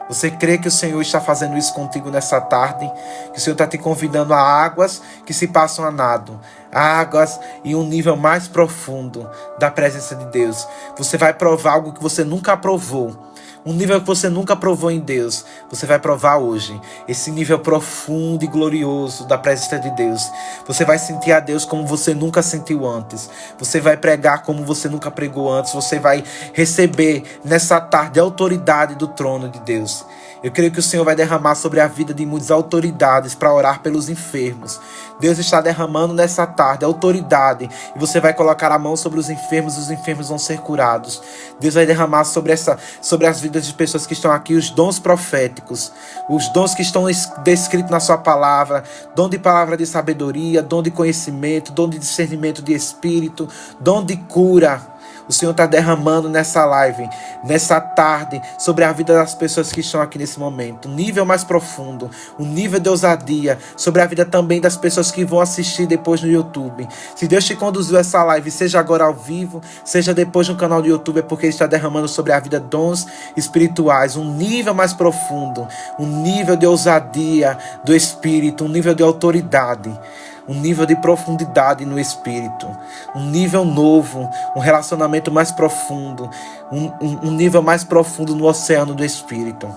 Você crê que o Senhor está fazendo isso contigo nessa tarde? Que o Senhor está te convidando a águas que se passam a nado. Águas em um nível mais profundo da presença de Deus. Você vai provar algo que você nunca provou. Um nível que você nunca provou em Deus, você vai provar hoje. Esse nível profundo e glorioso da presença de Deus. Você vai sentir a Deus como você nunca sentiu antes. Você vai pregar como você nunca pregou antes. Você vai receber nessa tarde a autoridade do trono de Deus. Eu creio que o Senhor vai derramar sobre a vida de muitas autoridades para orar pelos enfermos. Deus está derramando nessa tarde autoridade e você vai colocar a mão sobre os enfermos e os enfermos vão ser curados. Deus vai derramar sobre as vidas de pessoas que estão aqui os dons proféticos, os dons que estão descritos na sua palavra, dom de palavra de sabedoria, dom de conhecimento, dom de discernimento de espírito, dom de cura. O Senhor está derramando nessa live, nessa tarde, sobre a vida das pessoas que estão aqui nesse momento. Um nível mais profundo, um nível de ousadia, sobre a vida também das pessoas que vão assistir depois no YouTube. Se Deus te conduziu a essa live, seja agora ao vivo, seja depois no canal do YouTube, é porque Ele está derramando sobre a vida dons espirituais. Um nível mais profundo, um nível de ousadia do Espírito, um nível de autoridade. Um nível de profundidade no Espírito, um nível novo, um relacionamento mais profundo, um nível mais profundo no oceano do Espírito.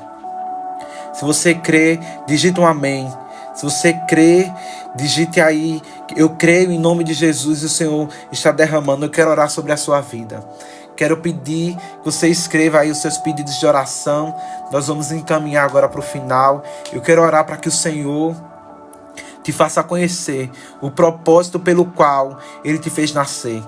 Se você crê, digite um amém. Se você crê, digite aí: eu creio em nome de Jesus e o Senhor está derramando. Eu quero orar sobre a sua vida. Quero pedir que você escreva aí os seus pedidos de oração. Nós vamos encaminhar agora para o final. Eu quero orar para que o Senhor te faça conhecer o propósito pelo qual Ele te fez nascer.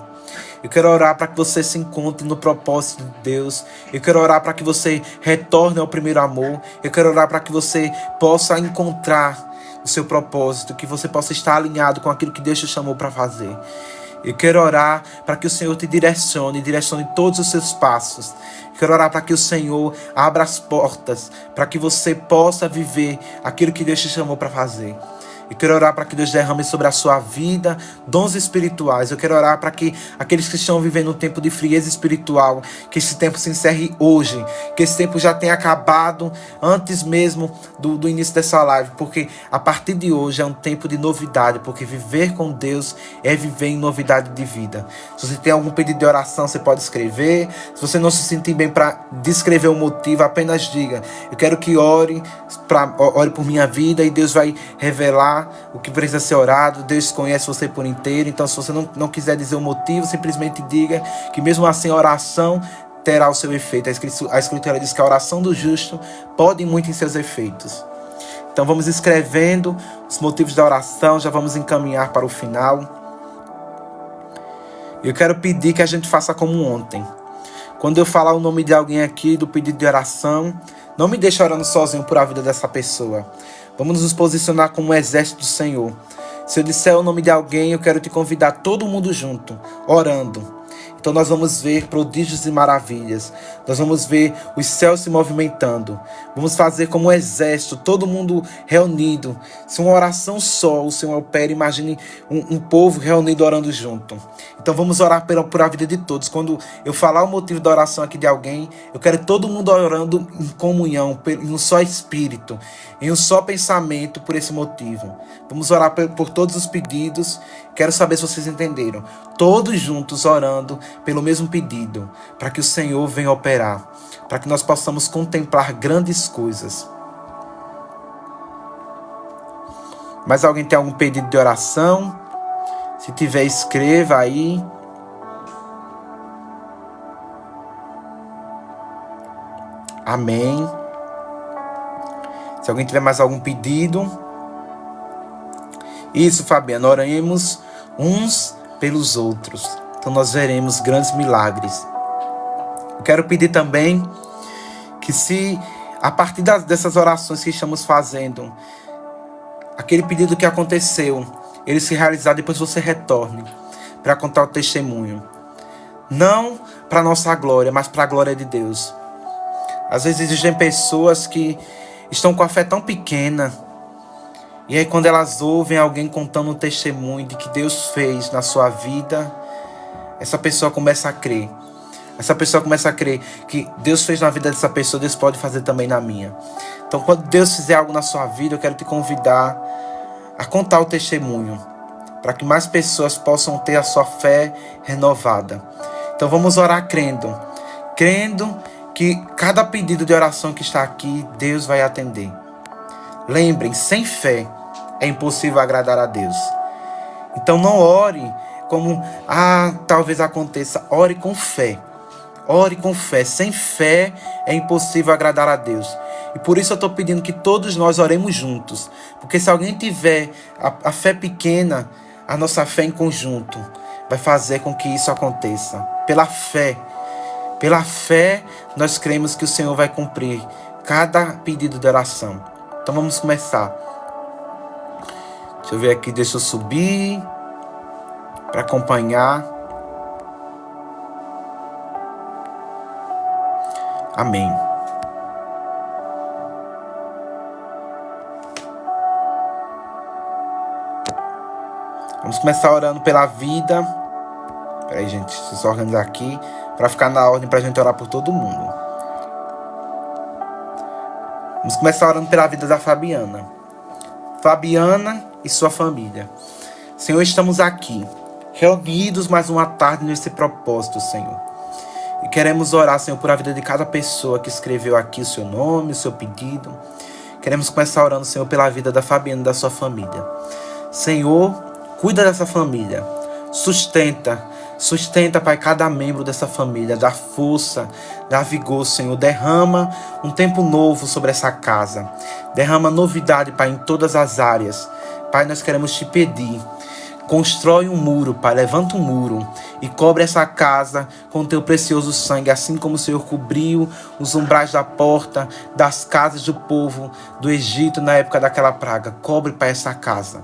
Eu quero orar para que você se encontre no propósito de Deus. Eu quero orar para que você retorne ao primeiro amor. Eu quero orar para que você possa encontrar o seu propósito, que você possa estar alinhado com aquilo que Deus te chamou para fazer. Eu quero orar para que o Senhor te direcione todos os seus passos. Eu quero orar para que o Senhor abra as portas, para que você possa viver aquilo que Deus te chamou para fazer. Eu quero orar para que Deus derrame sobre a sua vida dons espirituais. Eu quero orar para que aqueles que estão vivendo um tempo de frieza espiritual, que esse tempo se encerre hoje, que esse tempo já tenha acabado antes mesmo do início dessa live, porque a partir de hoje é um tempo de novidade, porque viver com Deus é viver em novidade de vida. Se você tem algum pedido de oração, você pode escrever. Se você não se sentir bem para descrever o motivo, apenas diga: eu quero que ore por minha vida, e Deus vai revelar o que precisa ser orado. Deus conhece você por inteiro. Então, se você não quiser dizer o motivo, simplesmente diga que mesmo assim a oração terá o seu efeito. A Escritura diz que a oração do justo pode muito em seus efeitos. Então vamos escrevendo os motivos da oração, já vamos encaminhar para o final. Eu quero pedir que a gente faça como ontem. Quando eu falar o nome de alguém aqui, do pedido de oração, não me deixe orando sozinho por a vida dessa pessoa. Vamos nos posicionar como um exército do Senhor. Se eu disser o nome de alguém, eu quero te convidar todo mundo junto, orando. Então nós vamos ver prodígios e maravilhas. Nós vamos ver os céus se movimentando. Vamos fazer como um exército, todo mundo reunido. Se uma oração só o Senhor opera, imagine um povo reunido orando junto. Então vamos orar por a vida de todos. Quando eu falar o motivo da oração aqui de alguém, eu quero todo mundo orando em comunhão, em um só espírito, em um só pensamento por esse motivo. Vamos orar por todos os pedidos. Quero saber se vocês entenderam. Todos juntos orando pelo mesmo pedido, para que o Senhor venha operar, para que nós possamos contemplar grandes coisas. Mas alguém tem algum pedido de oração? Se tiver, escreva aí. Amém. Se alguém tiver mais algum pedido. Isso, Fabiana, oremos uns pelos outros. Então nós veremos grandes milagres. Eu quero pedir também que, se a partir dessas orações que estamos fazendo, aquele pedido que aconteceu, ele se realizar, depois você retorne para contar o testemunho. Não para nossa glória, mas para a glória de Deus. Às vezes existem pessoas que estão com a fé tão pequena, e aí quando elas ouvem alguém contando um testemunho de que Deus fez na sua vida, essa pessoa começa a crer. Essa pessoa começa a crer que Deus fez na vida dessa pessoa, Deus pode fazer também na minha. Então, quando Deus fizer algo na sua vida, eu quero te convidar a contar o testemunho, para que mais pessoas possam ter a sua fé renovada. Então vamos orar crendo que cada pedido de oração que está aqui, Deus vai atender. Lembrem, sem fé é impossível agradar a Deus. Então não ore como, talvez aconteça. Ore com fé. Ore com fé. Sem fé é impossível agradar a Deus. E por isso eu estou pedindo que todos nós oremos juntos. Porque se alguém tiver a fé pequena, a nossa fé em conjunto vai fazer com que isso aconteça. Pela fé, nós cremos que o Senhor vai cumprir cada pedido de oração. Então vamos começar. Deixa eu ver aqui, deixa eu subir para acompanhar. Amém. Vamos começar orando pela vida. Peraí, gente, deixa eu só organizar aqui para ficar na ordem, para a gente orar por todo mundo. Vamos começar orando pela vida da Fabiana. Fabiana e sua família. Senhor, estamos aqui, reunidos mais uma tarde nesse propósito, Senhor. E queremos orar, Senhor, por a vida de cada pessoa que escreveu aqui o seu nome, o seu pedido. Queremos começar orando, Senhor, pela vida da Fabiana e da sua família. Senhor, cuida dessa família. Sustenta, Pai, cada membro dessa família. Dá força, dá vigor, Senhor. Derrama um tempo novo sobre essa casa. Derrama novidade, Pai, em todas as áreas. Pai, nós queremos te pedir. Constrói um muro, Pai, levanta um muro e cobre essa casa com o teu precioso sangue, assim como o Senhor cobriu os umbrais da porta das casas do povo do Egito na época daquela praga. Cobre, Pai, essa casa.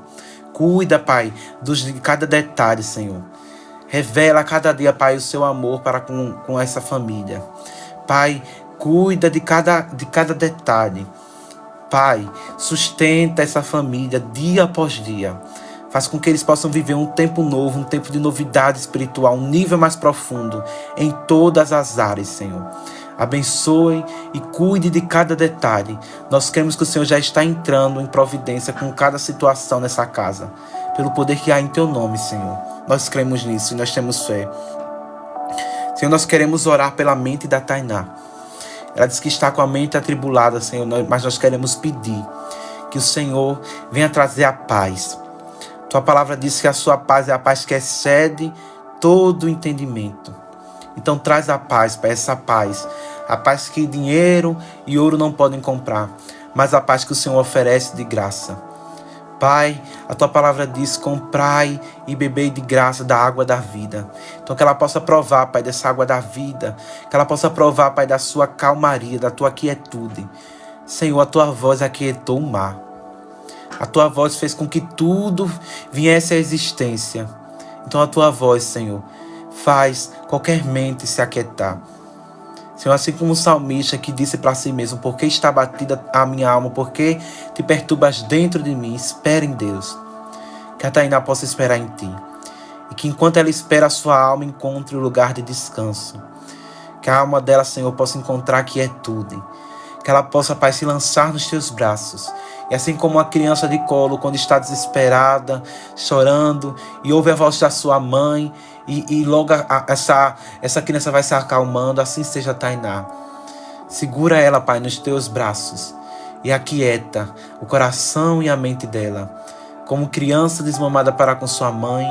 Cuida, Pai, de cada detalhe, Senhor. Revela a cada dia, Pai, o seu amor para com essa família. Pai, cuida de cada detalhe. Pai, sustenta essa família dia após dia. Faz com que eles possam viver um tempo novo, um tempo de novidade espiritual, um nível mais profundo em todas as áreas, Senhor. Abençoe e cuide de cada detalhe. Nós cremos que o Senhor já está entrando em providência com cada situação nessa casa, pelo poder que há em Teu nome, Senhor. Nós cremos nisso e nós temos fé. Senhor, nós queremos orar pela mente da Tainá. Ela diz que está com a mente atribulada, Senhor, mas nós queremos pedir que o Senhor venha trazer a paz. Tua palavra diz que a sua paz é a paz que excede todo o entendimento. Então traz a paz, Pai, essa paz. A paz que dinheiro e ouro não podem comprar, mas a paz que o Senhor oferece de graça. Pai, a tua palavra diz: comprai e bebei de graça da água da vida. Então que ela possa provar, Pai, dessa água da vida. Que ela possa provar, Pai, da sua calmaria, da tua quietude. Senhor, a tua voz aquietou o mar. A tua voz fez com que tudo viesse à existência. Então a tua voz, Senhor, faz qualquer mente se aquietar. Senhor, assim como o salmista que disse para si mesmo: por que está batida a minha alma? Por que te perturbas dentro de mim? Espera em Deus. Que a Tainá possa esperar em Ti. E que enquanto ela espera, a sua alma encontre o lugar de descanso. Que a alma dela, Senhor, possa encontrar quietude. Que ela possa, Pai, se lançar nos Teus braços. E assim como uma criança de colo, quando está desesperada, chorando, e ouve a voz da sua mãe, e logo essa criança vai se acalmando, assim seja a Tainá. Segura ela, Pai, nos Teus braços e aquieta o coração e a mente dela. Como criança desmamada para com sua mãe,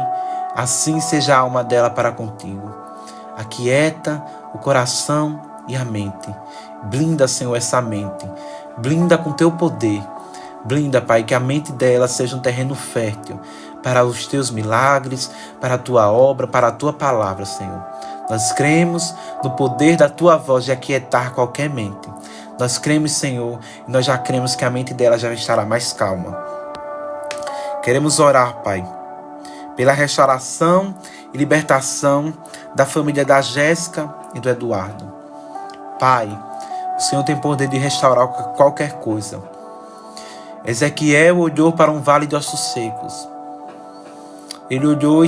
assim seja a alma dela para contigo. Aquieta o coração e a mente. Blinda, Senhor, essa mente. Blinda com Teu poder. Blinda, Pai, que a mente dela seja um terreno fértil para os Teus milagres, para a Tua obra, para a Tua palavra, Senhor. Nós cremos no poder da Tua voz de aquietar qualquer mente. Nós cremos, Senhor, e nós já cremos que a mente dela já estará mais calma. Queremos orar, Pai, pela restauração e libertação da família da Jéssica e do Eduardo. Pai, o Senhor tem poder de restaurar qualquer coisa. Ezequiel olhou para um vale de ossos secos. Ele olhou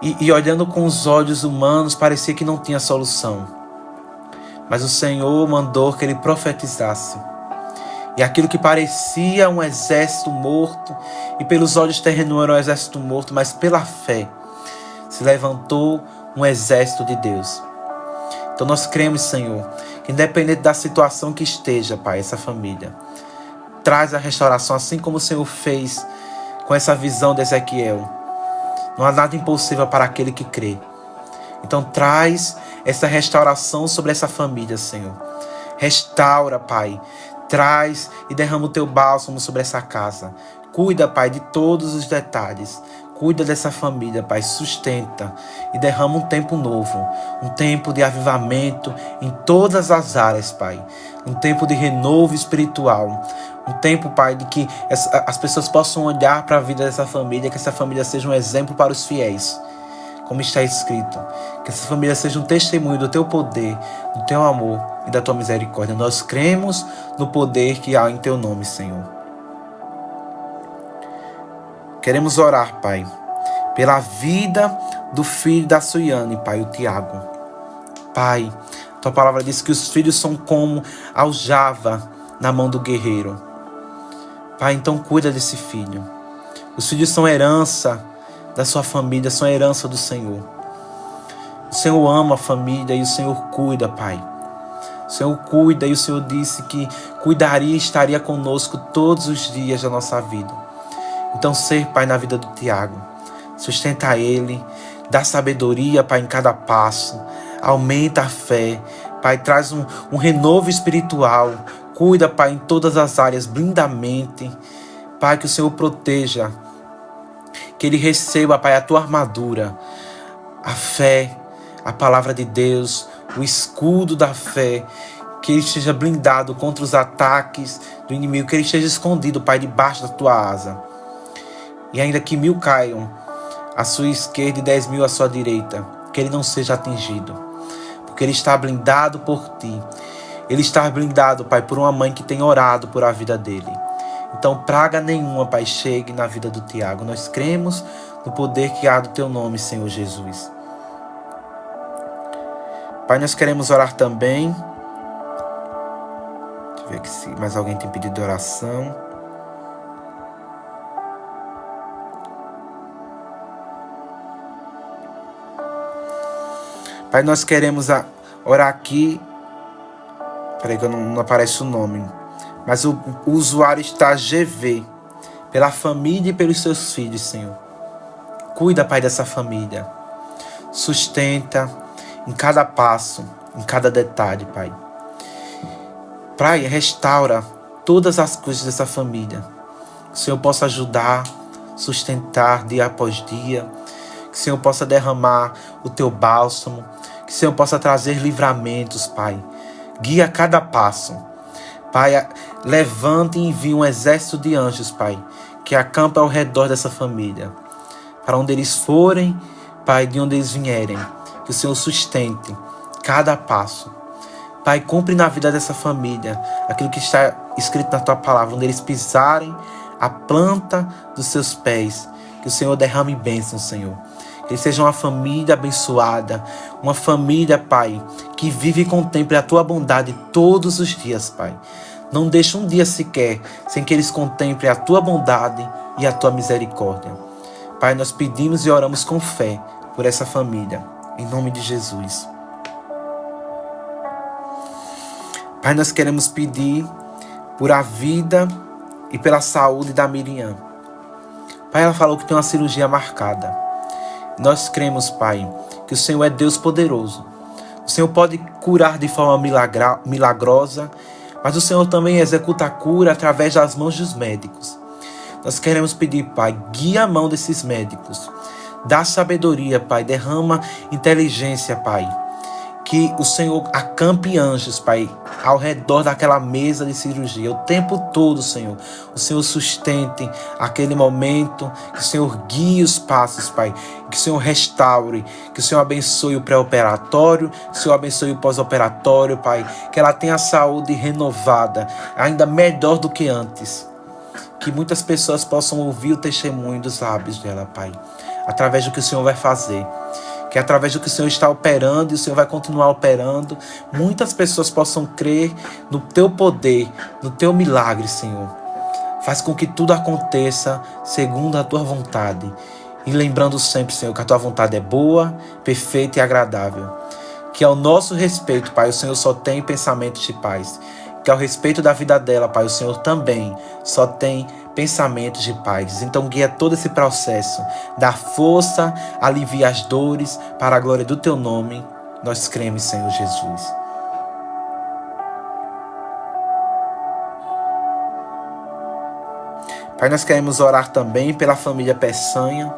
e olhando com os olhos humanos, parecia que não tinha solução. Mas o Senhor mandou que ele profetizasse. E aquilo que parecia um exército morto, e pelos olhos terrenos era um exército morto, mas pela fé se levantou um exército de Deus. Então nós cremos, Senhor, que independente da situação que esteja, Pai, essa família, traz a restauração, assim como o Senhor fez com essa visão de Ezequiel. Não há nada impossível para aquele que crê. Então traz essa restauração sobre essa família, Senhor. Restaura, Pai. Traz e derrama o Teu bálsamo sobre essa casa. Cuida, Pai, de todos os detalhes. Cuida dessa família, Pai. Sustenta e derrama um tempo novo. Um tempo de avivamento em todas as áreas, Pai. Um tempo de renovo espiritual. Um tempo, Pai, de que as pessoas possam olhar para a vida dessa família, que essa família seja um exemplo para os fiéis, como está escrito. Que essa família seja um testemunho do Teu poder, do Teu amor e da Tua misericórdia. Nós cremos no poder que há em Teu nome, Senhor. Queremos orar, Pai, pela vida do filho da Suiane, Pai, o Tiago. Pai, Tua palavra diz que os filhos são como aljava na mão do guerreiro. Pai, então cuida desse filho. Os filhos são herança da sua família, são herança do Senhor. O Senhor ama a família e o Senhor cuida, Pai. O Senhor cuida e o Senhor disse que cuidaria e estaria conosco todos os dias da nossa vida. Então ser, Pai, na vida do Tiago. Sustenta ele, dá sabedoria, Pai, em cada passo. Aumenta a fé. Pai, traz um renovo espiritual. Cuida, Pai, em todas as áreas, blinda a mente. Pai, que o Senhor proteja. Que ele receba, Pai, a Tua armadura. A fé, a palavra de Deus, o escudo da fé. Que ele esteja blindado contra os ataques do inimigo. Que ele esteja escondido, Pai, debaixo da Tua asa. E ainda que 1000 caiam à sua esquerda e 10.000 à sua direita, que ele não seja atingido. Porque ele está blindado por Ti. ele estar blindado, Pai, por uma mãe que tem orado por a vida dele. Então, praga nenhuma, Pai, chegue na vida do Tiago. Nós cremos no poder que há do Teu nome, Senhor Jesus. Pai, nós queremos orar também. Deixa eu ver aqui se mais alguém tem pedido de oração. Pai, nós queremos orar aqui. Peraí que não aparece o nome. Mas o usuário está GV. Pela família e pelos seus filhos, Senhor. Cuida, Pai, dessa família. Sustenta em cada passo, em cada detalhe, Pai. Pai, restaura todas as coisas dessa família. Que o Senhor possa ajudar, sustentar dia após dia. Que o Senhor possa derramar o Teu bálsamo. Que o Senhor possa trazer livramentos, Pai. Guia cada passo. Pai, levante e envie um exército de anjos, Pai, que acampa ao redor dessa família. Para onde eles forem, Pai, de onde eles vierem. Que o Senhor sustente cada passo. Pai, cumpre na vida dessa família aquilo que está escrito na Tua palavra. Onde eles pisarem a planta dos seus pés. Que o Senhor derrame bênção, Senhor. Que eles sejam uma família abençoada. Uma família, Pai, que vive e contemple a Tua bondade todos os dias, Pai. Não deixe um dia sequer sem que eles contemplem a Tua bondade e a Tua misericórdia. Pai, nós pedimos e oramos com fé por essa família. Em nome de Jesus. Pai, nós queremos pedir por a vida e pela saúde da Miriam. Pai, ela falou que tem uma cirurgia marcada. Nós cremos, Pai, que o Senhor é Deus poderoso. O Senhor pode curar de forma milagrosa, mas o Senhor também executa a cura através das mãos dos médicos. Nós queremos pedir, Pai, guia a mão desses médicos. Dá sabedoria, Pai. Derrama inteligência, Pai. Que o Senhor acampe anjos, Pai, ao redor daquela mesa de cirurgia. O tempo todo, Senhor. O Senhor sustente aquele momento. Que o Senhor guie os passos, Pai. Que o Senhor restaure. Que o Senhor abençoe o pré-operatório. Que o Senhor abençoe o pós-operatório, Pai. Que ela tenha a saúde renovada. Ainda melhor do que antes. Que muitas pessoas possam ouvir o testemunho dos lábios dela, Pai. Através do que o Senhor vai fazer. Que através do que o Senhor está operando e o Senhor vai continuar operando, muitas pessoas possam crer no Teu poder, no Teu milagre, Senhor. Faz com que tudo aconteça segundo a Tua vontade. E lembrando sempre, Senhor, que a Tua vontade é boa, perfeita e agradável. Que ao nosso respeito, Pai, o Senhor só tem pensamentos de paz. Que ao respeito da vida dela, Pai, o Senhor também só tem pensamentos de paz. Então guia todo esse processo. Dá força, alivia as dores para a glória do Teu nome. Nós cremos, Senhor Jesus. Pai, nós queremos orar também pela família Peçanha.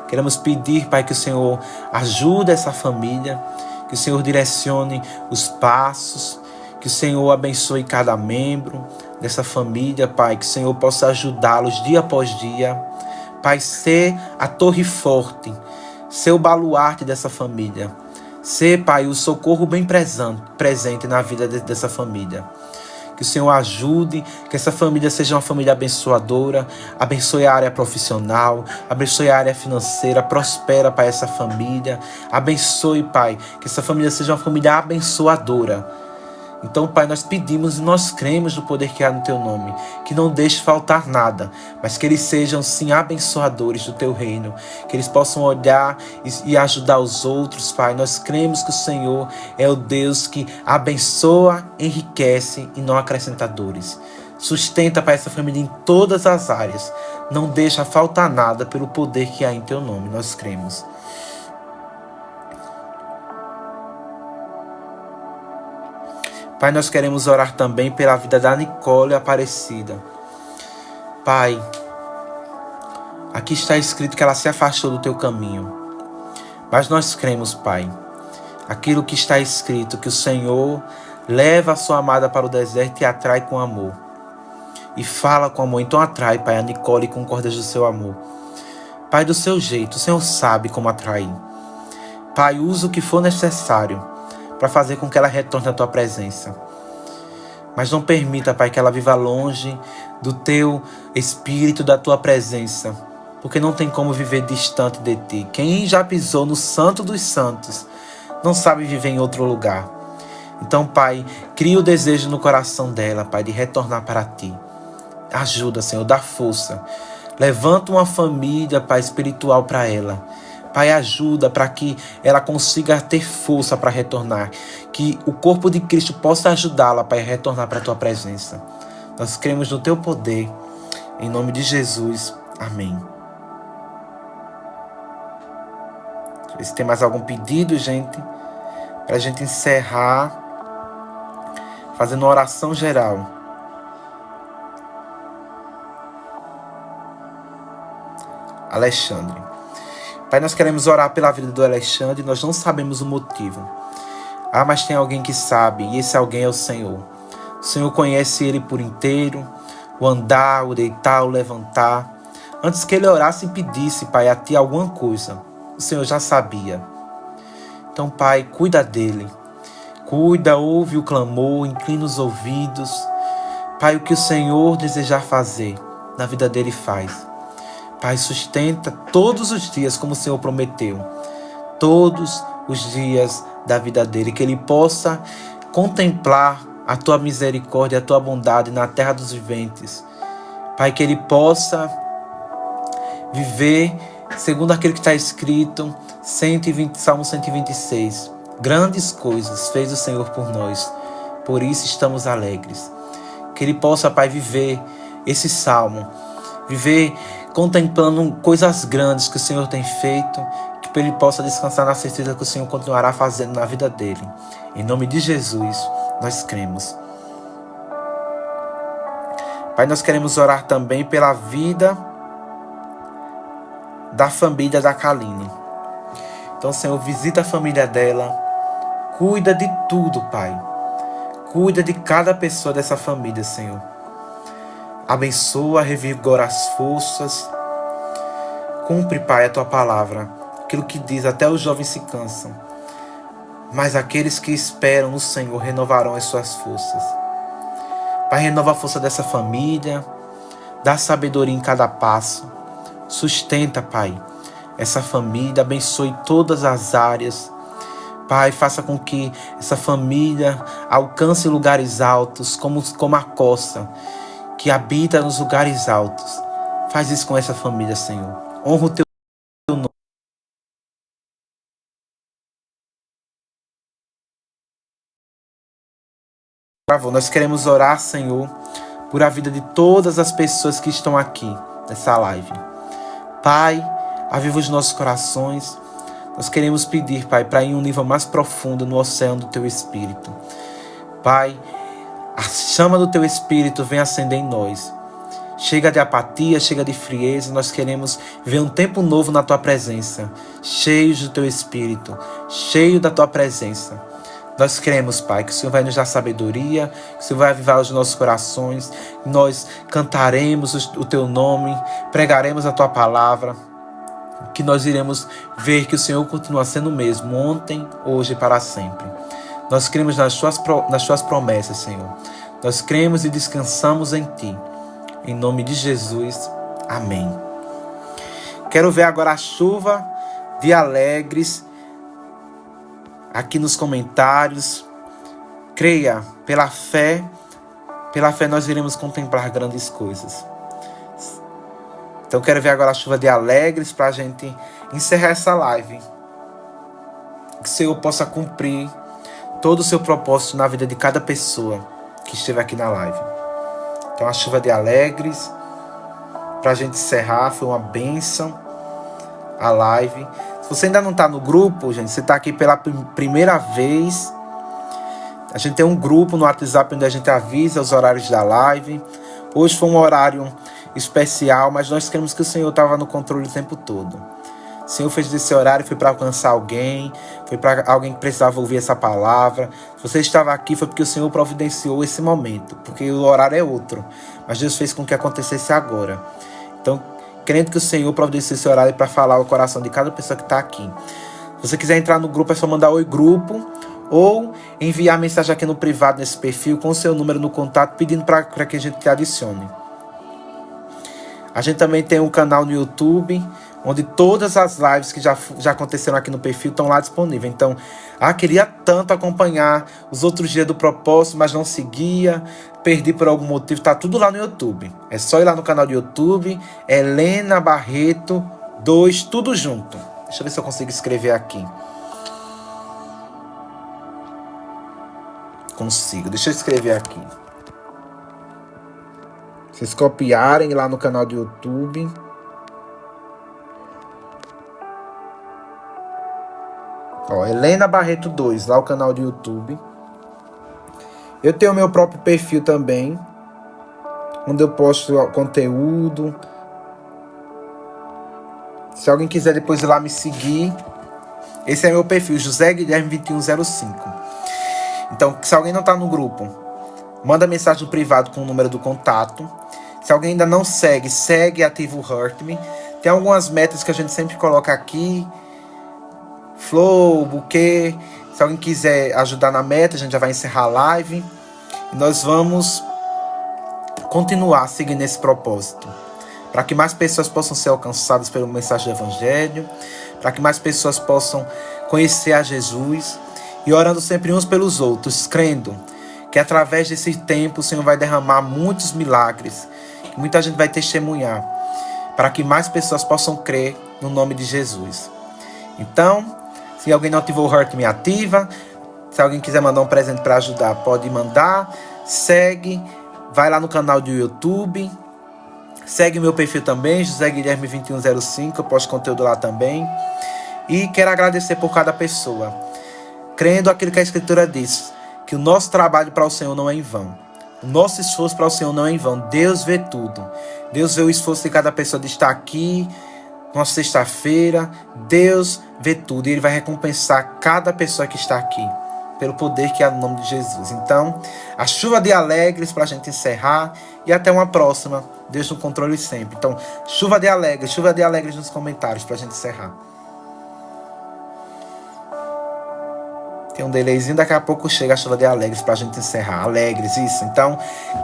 Queremos pedir, Pai, que o Senhor ajude essa família. Que o Senhor direcione os passos. Que o Senhor abençoe cada membro dessa família, Pai. Que o Senhor possa ajudá-los dia após dia. Pai, ser a torre forte, ser o baluarte dessa família. Ser, Pai, o socorro bem presente na vida dessa família. Que o Senhor ajude, que essa família seja uma família abençoadora. Abençoe a área profissional, abençoe a área financeira, prospera para essa família. Abençoe, Pai, que essa família seja uma família abençoadora. Então, Pai, nós pedimos e nós cremos no poder que há no Teu nome. Que não deixe faltar nada, mas que eles sejam, sim, abençoadores do Teu reino. Que eles possam olhar e ajudar os outros, Pai. Nós cremos que o Senhor é o Deus que abençoa, enriquece e não acrescenta dores. Sustenta, Pai, essa família em todas as áreas. Não deixa faltar nada pelo poder que há em Teu nome. Nós cremos. Pai, nós queremos orar também pela vida da Nicole Aparecida. Pai, aqui está escrito que ela se afastou do Teu caminho. Mas nós cremos, Pai, aquilo que está escrito, que o Senhor leva a sua amada para o deserto e atrai com amor. E fala com amor. Então atrai, Pai, a Nicole com cordas do Seu amor. Pai, do Seu jeito, o Senhor sabe como atrair. Pai, usa o que for necessário para fazer com que ela retorne à Tua presença. Mas não permita, Pai, que ela viva longe do Teu Espírito, da Tua presença. Porque não tem como viver distante de Ti. Quem já pisou no Santo dos Santos não sabe viver em outro lugar. Então, Pai, cria o desejo no coração dela, Pai, de retornar para Ti. Ajuda, Senhor, dá força. Levanta uma família, Pai, espiritual para ela. Pai, ajuda para que ela consiga ter força para retornar. Que o corpo de Cristo possa ajudá-la, Pai, a retornar para a Tua presença. Nós cremos no Teu poder. Em nome de Jesus. Amém. Deixa eu ver se tem mais algum pedido, gente. Para a gente encerrar. Fazendo uma oração geral. Alexandre. Pai, nós queremos orar pela vida do Alexandre. Nós não sabemos o motivo. Mas tem alguém que sabe. E esse alguém é o Senhor. O Senhor conhece ele por inteiro. O andar, o deitar, o levantar. Antes que ele orasse e pedisse, Pai, a Ti alguma coisa. O Senhor já sabia. Então, Pai, cuida dele. Cuida, ouve o clamor, inclina os ouvidos. Pai, o que o Senhor desejar fazer na vida dele faz. Pai, sustenta todos os dias como o Senhor prometeu. Todos os dias da vida dele. Que ele possa contemplar a Tua misericórdia, a Tua bondade na terra dos viventes. Pai, que ele possa viver segundo aquilo que está escrito, Salmo 126. Grandes coisas fez o Senhor por nós, por isso estamos alegres. Que ele possa, Pai, viver esse salmo, viver contemplando coisas grandes que o Senhor tem feito, que ele possa descansar na certeza que o Senhor continuará fazendo na vida dele. Em nome de Jesus, nós cremos. Pai, nós queremos orar também pela vida da família da Kaline. Então, Senhor, visita a família dela. Cuida de tudo, Pai. Cuida de cada pessoa dessa família, Senhor. Abençoa, revigora as forças. Cumpre, Pai, a Tua palavra. Aquilo que diz, até os jovens se cansam. Mas aqueles que esperam no Senhor renovarão as suas forças. Pai, renova a força dessa família. Dá sabedoria em cada passo. Sustenta, Pai, essa família. Abençoe todas as áreas. Pai, faça com que essa família alcance lugares altos, como a costa, que habita nos lugares altos. Faz isso com essa família, Senhor. Honra o Teu nome. Por favor, nós queremos orar, Senhor, por a vida de todas as pessoas que estão aqui nessa live. Pai, aviva os nossos corações. Nós queremos pedir, Pai, para ir em um nível mais profundo no oceano do Teu Espírito. Pai, a chama do Teu Espírito vem acender em nós. Chega de apatia, chega de frieza. Nós queremos ver um tempo novo na Tua presença. Cheios do Teu Espírito, cheio da Tua presença. Nós cremos, Pai, que o Senhor vai nos dar sabedoria, que o Senhor vai avivar os nossos corações. Nós cantaremos o Teu nome, pregaremos a Tua palavra. Que nós iremos ver que o Senhor continua sendo o mesmo, ontem, hoje e para sempre. Nós cremos nas Tuas promessas, Senhor. Nós cremos e descansamos em Ti. Em nome de Jesus. Amém. Quero ver agora a chuva de alegres aqui nos comentários. Creia, pela fé nós iremos contemplar grandes coisas. Então quero ver agora a chuva de alegres para a gente encerrar essa live. Que o Senhor possa cumprir todo o seu propósito na vida de cada pessoa que esteve aqui na live. Então a chuva de alegres para a gente encerrar. Foi uma bênção a live. Se você ainda não está no grupo, gente, você está aqui pela primeira vez. A gente tem um grupo no WhatsApp onde a gente avisa os horários da live. Hoje foi um horário especial, mas nós queremos que o Senhor estava no controle o tempo todo. O Senhor fez desse horário, foi para alcançar alguém, foi para alguém que precisava ouvir essa palavra. Se você estava aqui, foi porque o Senhor providenciou esse momento, porque o horário é outro, mas Deus fez com que acontecesse agora. Então, crendo que o Senhor providenciou esse horário para falar o coração de cada pessoa que está aqui. Se você quiser entrar no grupo, é só mandar oi grupo, ou enviar mensagem aqui no privado nesse perfil com o seu número no contato, pedindo para que a gente te adicione. A gente também tem um canal no YouTube, onde todas as lives que já aconteceram aqui no perfil estão lá disponíveis. Então, queria tanto acompanhar os outros dias do propósito, mas não seguia, perdi por algum motivo, tá tudo lá no YouTube. É só ir lá no canal do YouTube, Helena Barreto 2, tudo junto. Deixa eu ver se eu consigo escrever aqui. Consigo, deixa eu escrever aqui. Vocês copiarem lá no canal do YouTube. Helena Barreto 2, lá o canal do YouTube. Eu tenho o meu próprio perfil também, onde eu posto conteúdo. Se alguém quiser depois ir lá me seguir, esse é meu perfil, José Guilherme 2105. Então, se alguém não está no grupo, manda mensagem no privado com o número do contato. Se alguém ainda não segue, segue e ativa o Hurt Me. Tem algumas metas que a gente sempre coloca aqui. Flow, buquê. Se alguém quiser ajudar na meta, a gente já vai encerrar a live. E nós vamos continuar seguindo esse propósito. Para que mais pessoas possam ser alcançadas pela mensagem do Evangelho. Para que mais pessoas possam conhecer a Jesus. E orando sempre uns pelos outros, crendo que através desse tempo o Senhor vai derramar muitos milagres. Que muita gente vai testemunhar. Para que mais pessoas possam crer no nome de Jesus. Então, se alguém não ativou o Hurt Me, ativa. Se alguém quiser mandar um presente para ajudar, pode mandar. Segue. Vai lá no canal do YouTube. Segue meu perfil também, José Guilherme 2105. Eu posto conteúdo lá também. E quero agradecer por cada pessoa. Crendo aquilo que a Escritura diz. Que o nosso trabalho para o Senhor não é em vão. O nosso esforço para o Senhor não é em vão. Deus vê tudo. Deus vê o esforço de cada pessoa de estar aqui. Numa sexta-feira, Deus vê tudo e Ele vai recompensar cada pessoa que está aqui, pelo poder que há no nome de Jesus. Então, a chuva de alegres para a gente encerrar e até uma próxima. Deus no controle sempre. Então, chuva de alegres nos comentários para a gente encerrar. Tem um delayzinho, daqui a pouco chega a chuva de alegres para a gente encerrar. Alegres, isso. Então,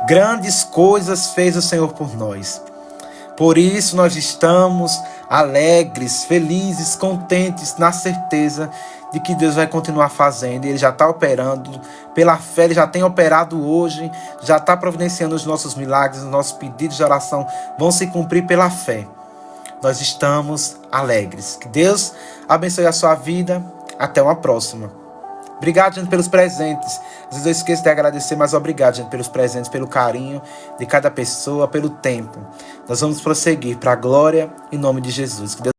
grandes coisas fez o Senhor por nós. Por isso nós estamos alegres, felizes, contentes, na certeza de que Deus vai continuar fazendo. Ele já está operando, pela fé Ele já tem operado hoje, já está providenciando os nossos milagres, os nossos pedidos de oração vão se cumprir pela fé. Nós estamos alegres. Que Deus abençoe a sua vida. Até uma próxima. Obrigado, gente, pelos presentes. Às vezes eu esqueço de agradecer, mas obrigado, gente, pelos presentes, pelo carinho de cada pessoa, pelo tempo. Nós vamos prosseguir para a glória em nome de Jesus. Que Deus